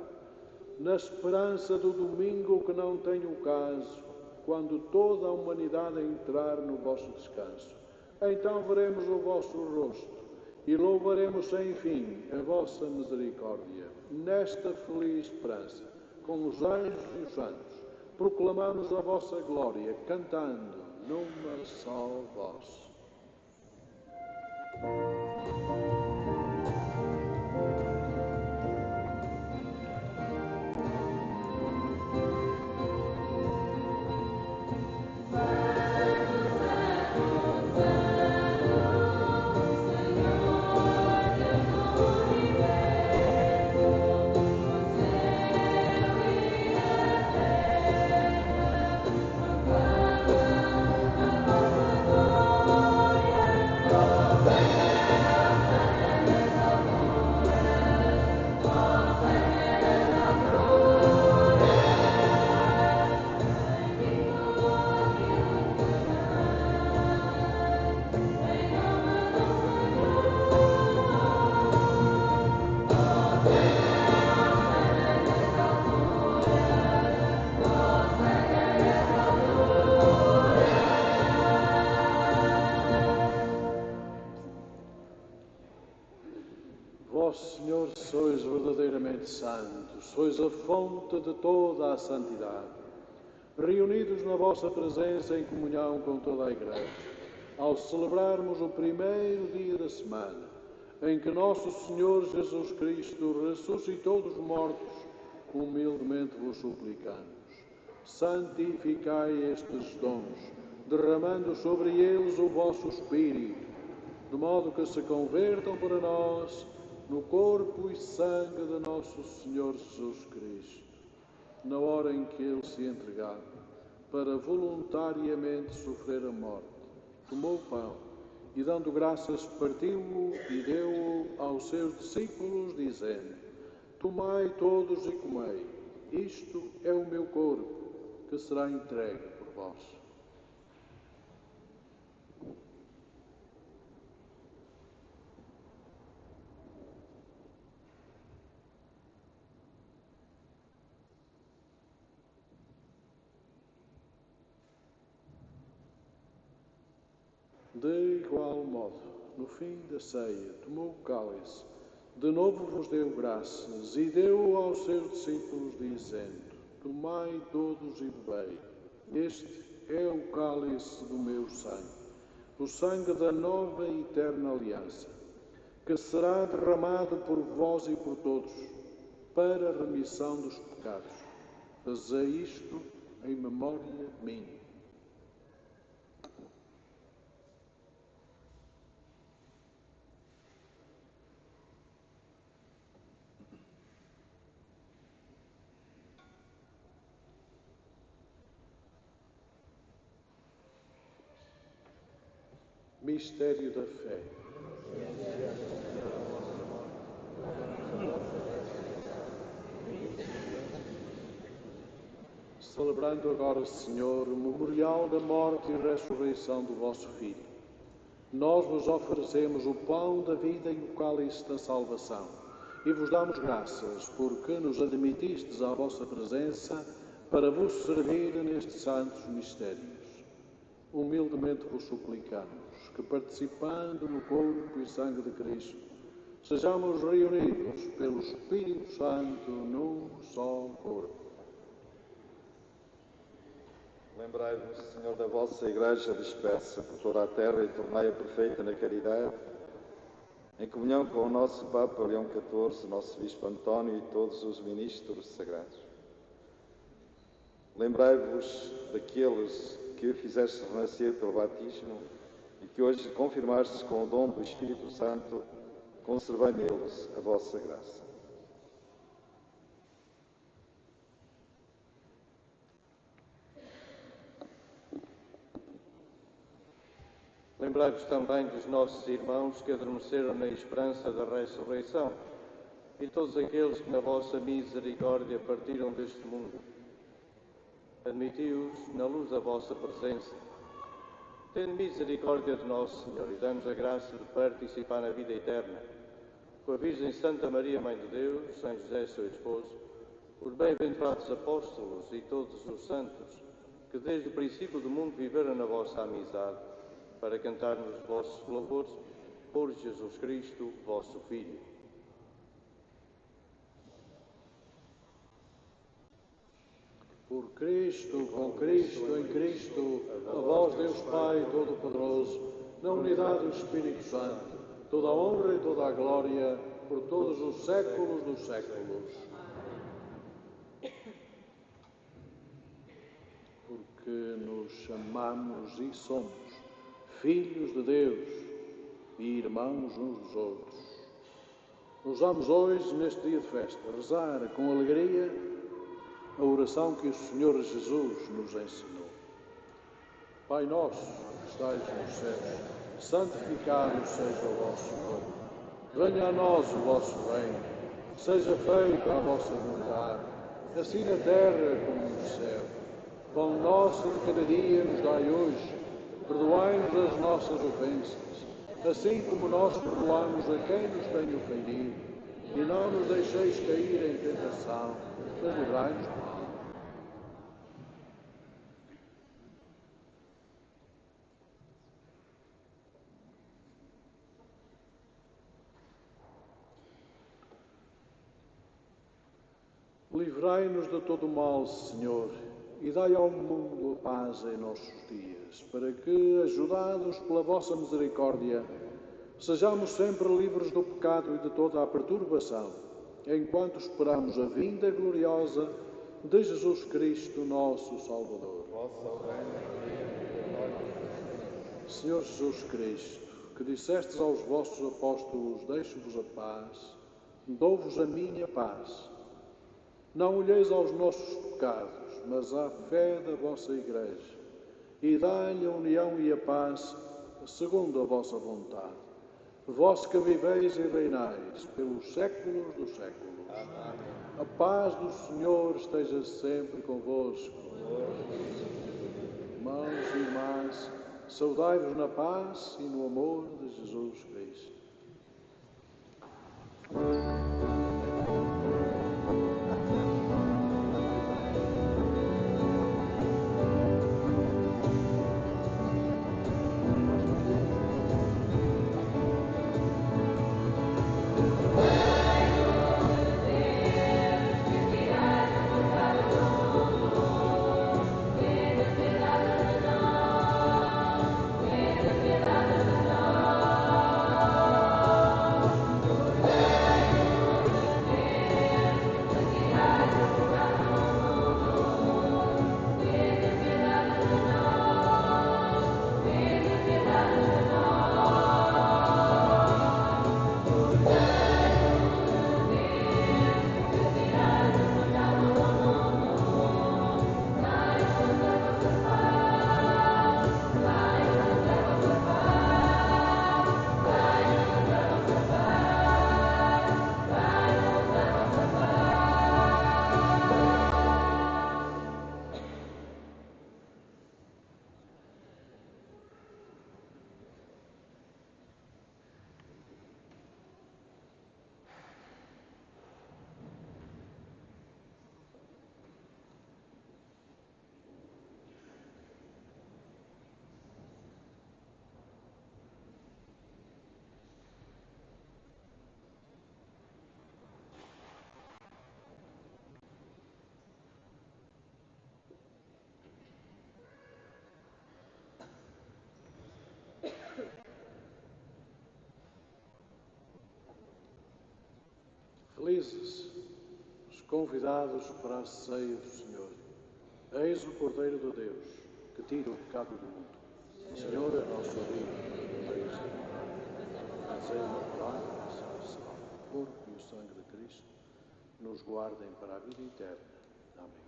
[SPEAKER 1] na esperança do domingo que não tem o caso, quando toda a humanidade entrar no vosso descanso. Então veremos o vosso rosto e louvaremos sem fim a vossa misericórdia. Nesta feliz esperança, com os anjos e os santos, proclamamos a vossa glória, cantando numa só voz. sois verdadeiramente santos, sois a fonte de toda a santidade. Reunidos na vossa presença em comunhão com toda a Igreja, ao celebrarmos o primeiro dia da semana, em que nosso Senhor Jesus Cristo ressuscitou dos mortos, humildemente vos suplicamos. Santificai estes dons, derramando sobre eles o vosso Espírito, de modo que se convertam para nós no corpo e sangue de nosso Senhor Jesus Cristo, na hora em que Ele se entregava para voluntariamente sofrer a morte. Tomou o pão e, dando graças, partiu-o e deu-o aos seus discípulos, dizendo: Tomai todos e comei, isto é o meu corpo, que será entregue por vós. De igual modo, no fim da ceia, tomou o cálice, de novo vos deu graças e deu-o aos seus discípulos, dizendo: Tomai todos e bebei, este é o cálice do meu sangue, o sangue da nova e eterna aliança, que será derramado por vós e por todos, para a remissão dos pecados. Fazei isto em memória minha. Mistério da fé. Celebrando agora, Senhor, o memorial da morte e ressurreição do vosso Filho, nós vos oferecemos o pão da vida e o cálice da salvação, e vos damos graças porque nos admitistes à vossa presença para vos servir nestes santos mistérios. Humildemente vos suplicamos que, participando no corpo e sangue de Cristo, sejamos reunidos pelo Espírito Santo num só corpo.
[SPEAKER 6] Lembrai-vos, Senhor, da vossa Igreja dispersa por toda a terra e tornai-a perfeita na caridade, em comunhão com o nosso Papa Leão XIV, nosso Bispo António e todos os ministros sagrados. Lembrai-vos daqueles que o fizeste renascer pelo batismo e que hoje confirmastes com o dom do Espírito Santo, conservai neles a vossa graça.
[SPEAKER 7] Lembrai-vos também dos nossos irmãos que adormeceram na esperança da ressurreição e todos aqueles que na vossa misericórdia partiram deste mundo. Admiti-os na luz da vossa presença. Tende misericórdia de nosso Senhor e dá-nos a graça de participar na vida eterna. Com a Virgem Santa Maria, Mãe de Deus, São José, seu esposo, os bem-aventurados apóstolos e todos os santos que desde o princípio do mundo viveram na vossa amizade, para cantarmos os vossos louvores por Jesus Cristo, vosso Filho.
[SPEAKER 1] Por Cristo, com Cristo, em Cristo, a vós, Deus Pai Todo-Poderoso, na unidade do Espírito Santo, toda a honra e toda a glória, por todos os séculos dos séculos. Porque nos chamamos e somos filhos de Deus e irmãos uns dos outros. Nos vamos hoje, neste dia de festa, rezar com alegria a oração que o Senhor Jesus nos ensinou. Pai nosso, que estais nos céus, santificado seja o vosso nome. Venha a nós o vosso reino. Seja feita a vossa vontade, assim na terra como no céu. Pão nosso de cada dia nos dai hoje. Perdoai-nos as nossas ofensas, assim como nós perdoamos a quem nos tem ofendido. E não nos deixeis cair em tentação, mas livrai-nos do mal. Livrai-nos de todo o mal, Senhor, e dai ao mundo a paz em nossos dias, para que, ajudados pela vossa misericórdia, sejamos sempre livres do pecado e de toda a perturbação, enquanto esperamos a vinda gloriosa de Jesus Cristo, nosso Salvador. Senhor Jesus Cristo, que dissestes aos vossos apóstolos: deixo-vos a paz, dou-vos a minha paz. Não olheis aos nossos pecados, mas à fé da vossa Igreja, e dai-lhe a união e a paz segundo a vossa vontade. Vós que viveis e reinais pelos séculos dos séculos. Amém. A paz do Senhor esteja sempre convosco. Irmãos e irmãs, saudai-vos na paz e no amor de Jesus Cristo. Felizes os convidados para a ceia do Senhor. Eis o Cordeiro de Deus, que tira o pecado do mundo. Senhor, é nosso Deus, fazei uma palavra da salvação. O corpo e o sangue de Cristo nos guardem para a vida eterna. Amém.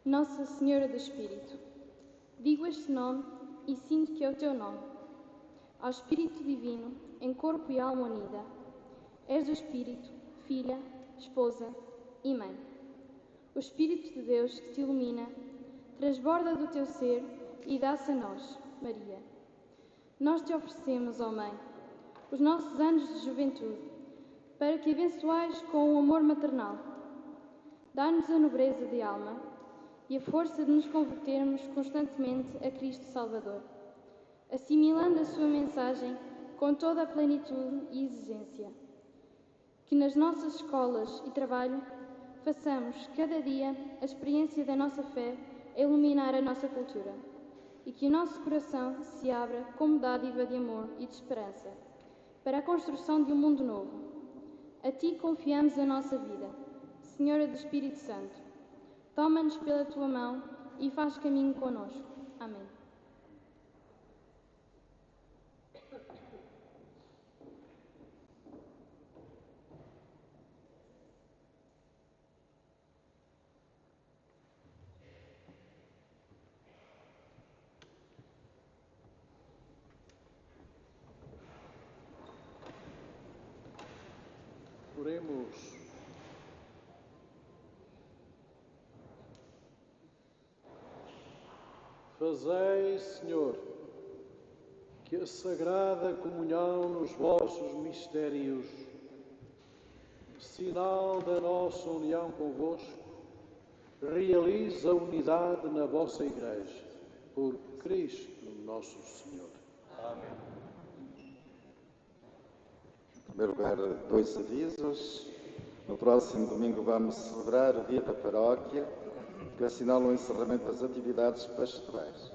[SPEAKER 8] Nossa Senhora do Espírito. Digo este nome e sinto que é o teu nome. Ao Espírito Divino, em corpo e alma unida, és do Espírito, filha, esposa e mãe. O Espírito de Deus que te ilumina, transborda do teu ser e dá-se a nós, Maria. Nós te oferecemos, ó Mãe, os nossos anos de juventude, para que abençoais com o amor maternal. Dá-nos a nobreza de alma e a força de nos convertermos constantemente a Cristo Salvador, assimilando a sua mensagem com toda a plenitude e exigência. Que nas nossas escolas e trabalho façamos cada dia a experiência da nossa fé a iluminar a nossa cultura e que o nosso coração se abra como dádiva de amor e de esperança para a construção de um mundo novo. A Ti confiamos a nossa vida, Senhora do Espírito Santo. Toma-nos pela Tua mão e faz caminho conosco. Amém.
[SPEAKER 1] Oremos. Fazei, Senhor, que a sagrada comunhão nos vossos mistérios, sinal da nossa união convosco, realize a unidade na vossa Igreja, por Cristo nosso Senhor.
[SPEAKER 6] Amém. Em primeiro lugar, 2 avisos. No próximo domingo vamos celebrar o Dia da Paróquia, que assinala o encerramento das atividades pastorais.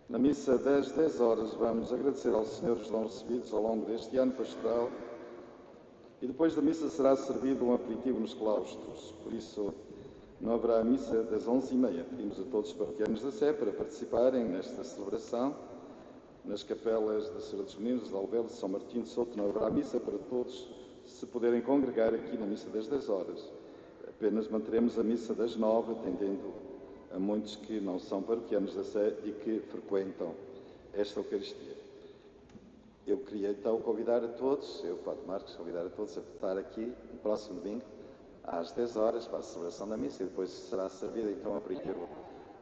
[SPEAKER 6] Na missa das 10 horas vamos agradecer aos senhores dons recebidos ao longo deste ano pastoral e depois da missa será servido um aperitivo nos claustros. Por isso, não haverá missa das 11h30. Pedimos a todos os paroquianos da Sé para participarem nesta celebração. Nas capelas da Senhora dos Meninos, de Albelo, de São Martinho de Souto, não haverá missa para todos se puderem congregar aqui na missa das 10 horas. Apenas manteremos a missa das 9, atendendo a muitos que não são paroquianos da Sé e que frequentam esta Eucaristia. Eu queria então convidar a todos, Padre Marcos, convidar a todos a estar aqui no próximo domingo, às 10 horas, para a celebração da missa, e depois será servido então a aperitivo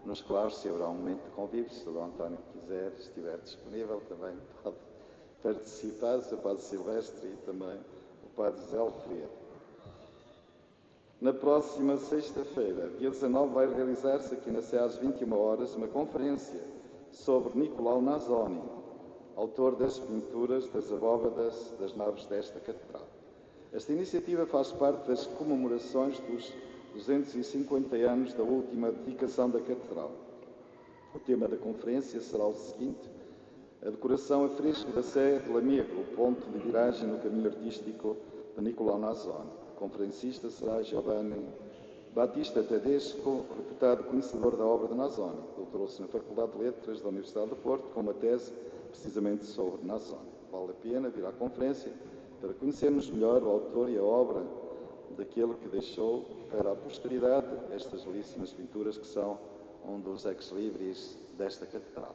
[SPEAKER 6] nos claustros, e haverá um momento de convívio. Se o António quiser, estiver disponível, também pode participar, o Sr. Padre Silvestre e também o Padre José Alfredo. Na próxima sexta-feira, dia 19, vai realizar-se aqui na Sé às 21 horas uma conferência sobre Nicolau Nasoni, autor das pinturas das abóbadas das naves desta catedral. Esta iniciativa faz parte das comemorações dos 250 anos da última dedicação da catedral. O tema da conferência será o seguinte: a decoração a fresco da Sé de Lamego, o ponto de viragem no caminho artístico de Nicolau Nasoni. O conferencista será Giovanni Battista Tedesco, reputado conhecedor da obra de Nasoni. Doutorou-se na Faculdade de Letras da Universidade do Porto com uma tese precisamente sobre Nasoni. Vale a pena vir à conferência para conhecermos melhor o autor e a obra daquele que deixou para a posteridade estas belíssimas pinturas que são um dos ex-libris desta catedral.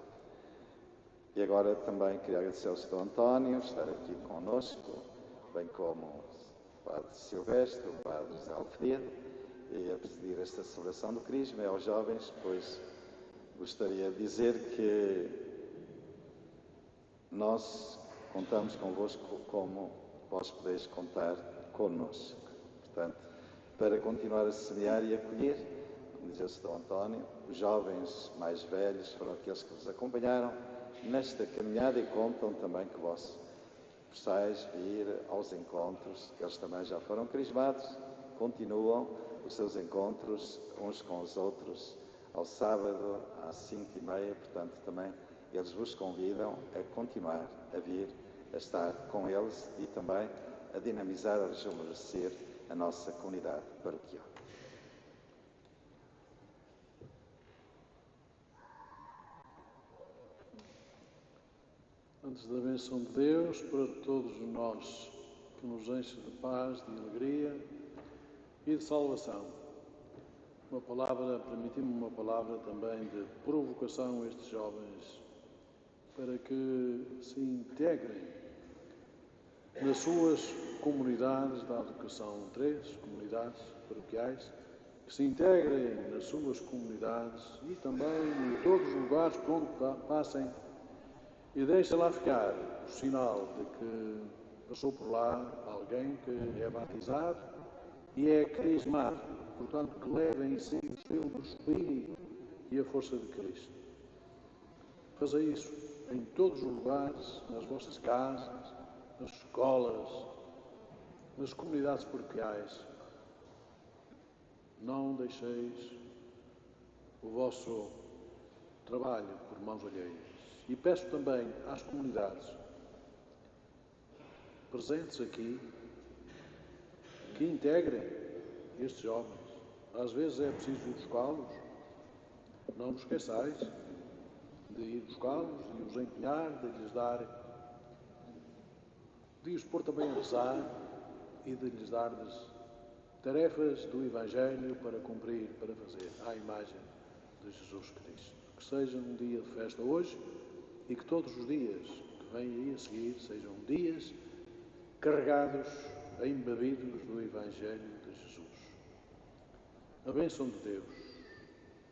[SPEAKER 6] E agora também queria agradecer ao Sr. António estar aqui conosco, bem como o Padre Silvestre, o Padre José Alfredo, e a presidir esta celebração do Crisma, e aos jovens, pois gostaria de dizer que nós contamos convosco como vós podeis contar connosco. Portanto, para continuar a semear e acolher, como dizia o Sr. António, os jovens mais velhos foram aqueles que vos acompanharam nesta caminhada e contam também que vós possais vir aos encontros, que eles também já foram crismados, continuam os seus encontros uns com os outros ao sábado às 5h30, portanto também eles vos convidam a continuar a vir, a estar com eles e também a dinamizar, a rejuvenescer a nossa comunidade paroquial.
[SPEAKER 1] Antes da bênção de Deus para todos nós, que nos enche de paz, de alegria e de salvação, uma palavra, permiti-me uma palavra também de provocação a estes jovens para que se integrem nas suas comunidades da educação 3, comunidades paroquiais, que se integrem nas suas comunidades e também em todos os lugares por onde passem e deixem lá ficar o sinal de que passou por lá alguém que é batizado e é crismado, portanto que leva em si o selo do Espírito e a força de Cristo. Faça isso em todos os lugares, nas vossas casas, nas escolas, nas comunidades paroquiais. Não deixeis o vosso trabalho por mãos alheias. E peço também às comunidades presentes aqui que integrem estes jovens. Às vezes é preciso ir buscá-los. Não vos esqueçais de ir buscá-los, de os empenhar, de lhes dar, de os pôr também a rezar e de lhes dar-lhes tarefas do Evangelho para cumprir, para fazer à imagem de Jesus Cristo. Que seja um dia de festa hoje e que todos os dias que vêm aí a seguir sejam dias carregados, embebidos do Evangelho de Jesus. A bênção de Deus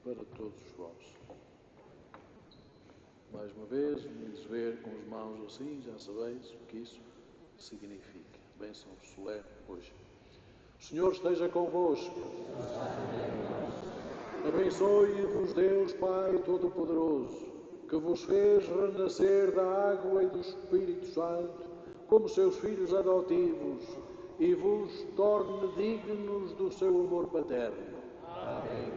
[SPEAKER 1] para todos vós. Mais uma vez, me ver com as mãos assim, já sabeis o que isso significa. Bênção solene hoje. O Senhor esteja convosco. Abençoe-vos Deus Pai Todo-Poderoso, que vos fez renascer da água e do Espírito Santo como seus filhos adotivos e vos torne dignos do seu amor paterno. Amém.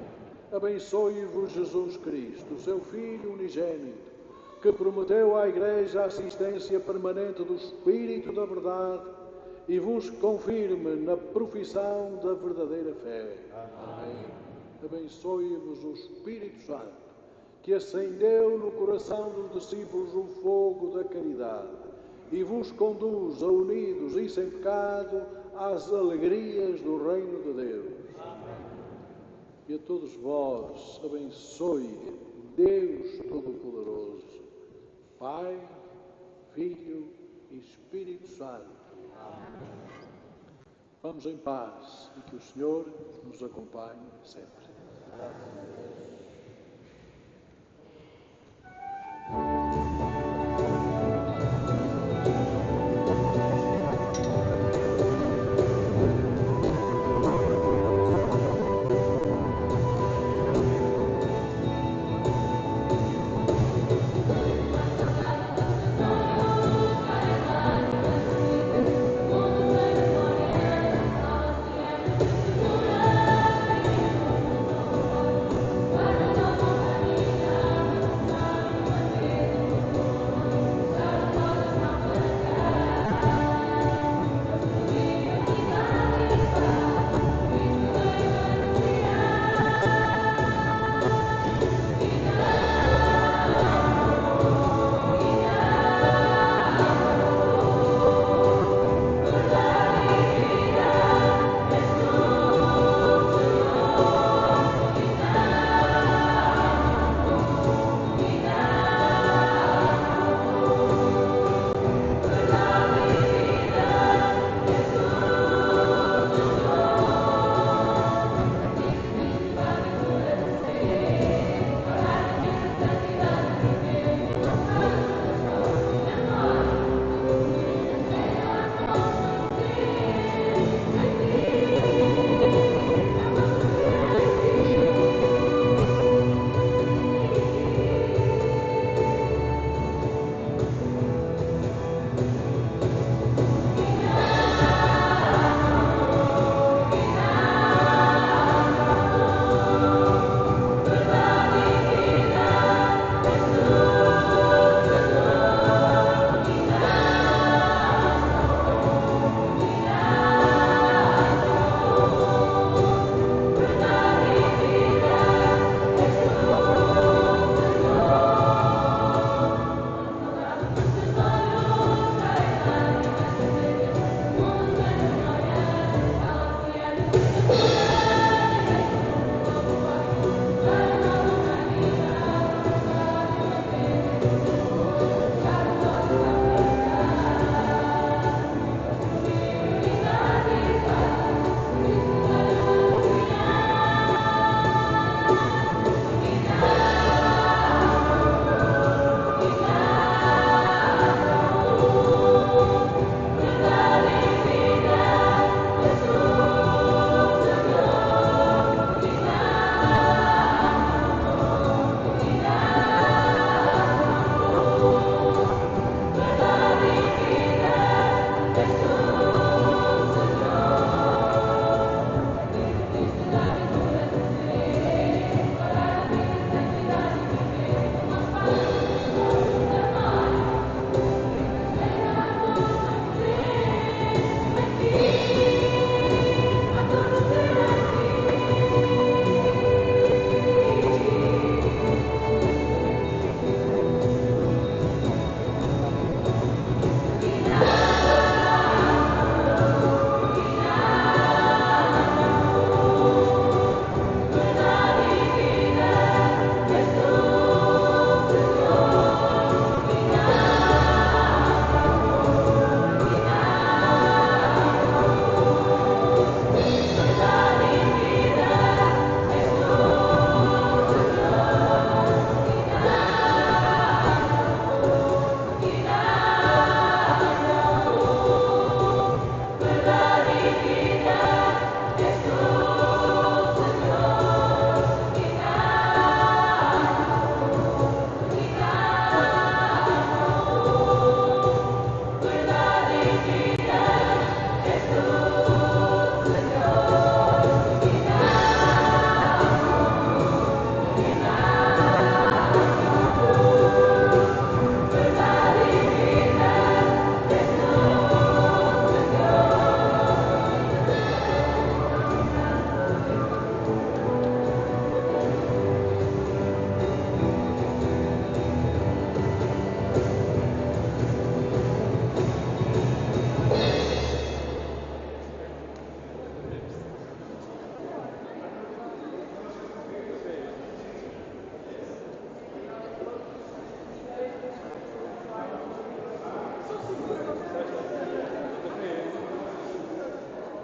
[SPEAKER 1] Abençoe-vos Jesus Cristo, o seu Filho unigênito, que prometeu à Igreja a assistência permanente do Espírito da verdade e vos confirme na profissão da verdadeira fé. Amém. Abençoe-vos o Espírito Santo, que acendeu no coração dos discípulos o fogo da caridade e vos conduza unidos e sem pecado às alegrias do reino de Deus. Amém. E a todos vós abençoe Deus Todo-Poderoso, Pai, Filho e Espírito Santo. Amém. Vamos em paz e que o Senhor nos acompanhe sempre.
[SPEAKER 9] Amém.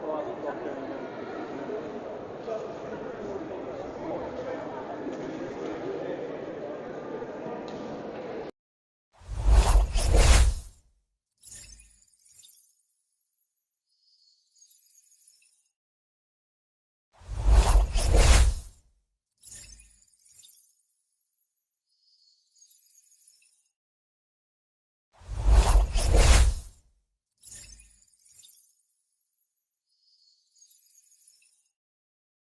[SPEAKER 9] Olá,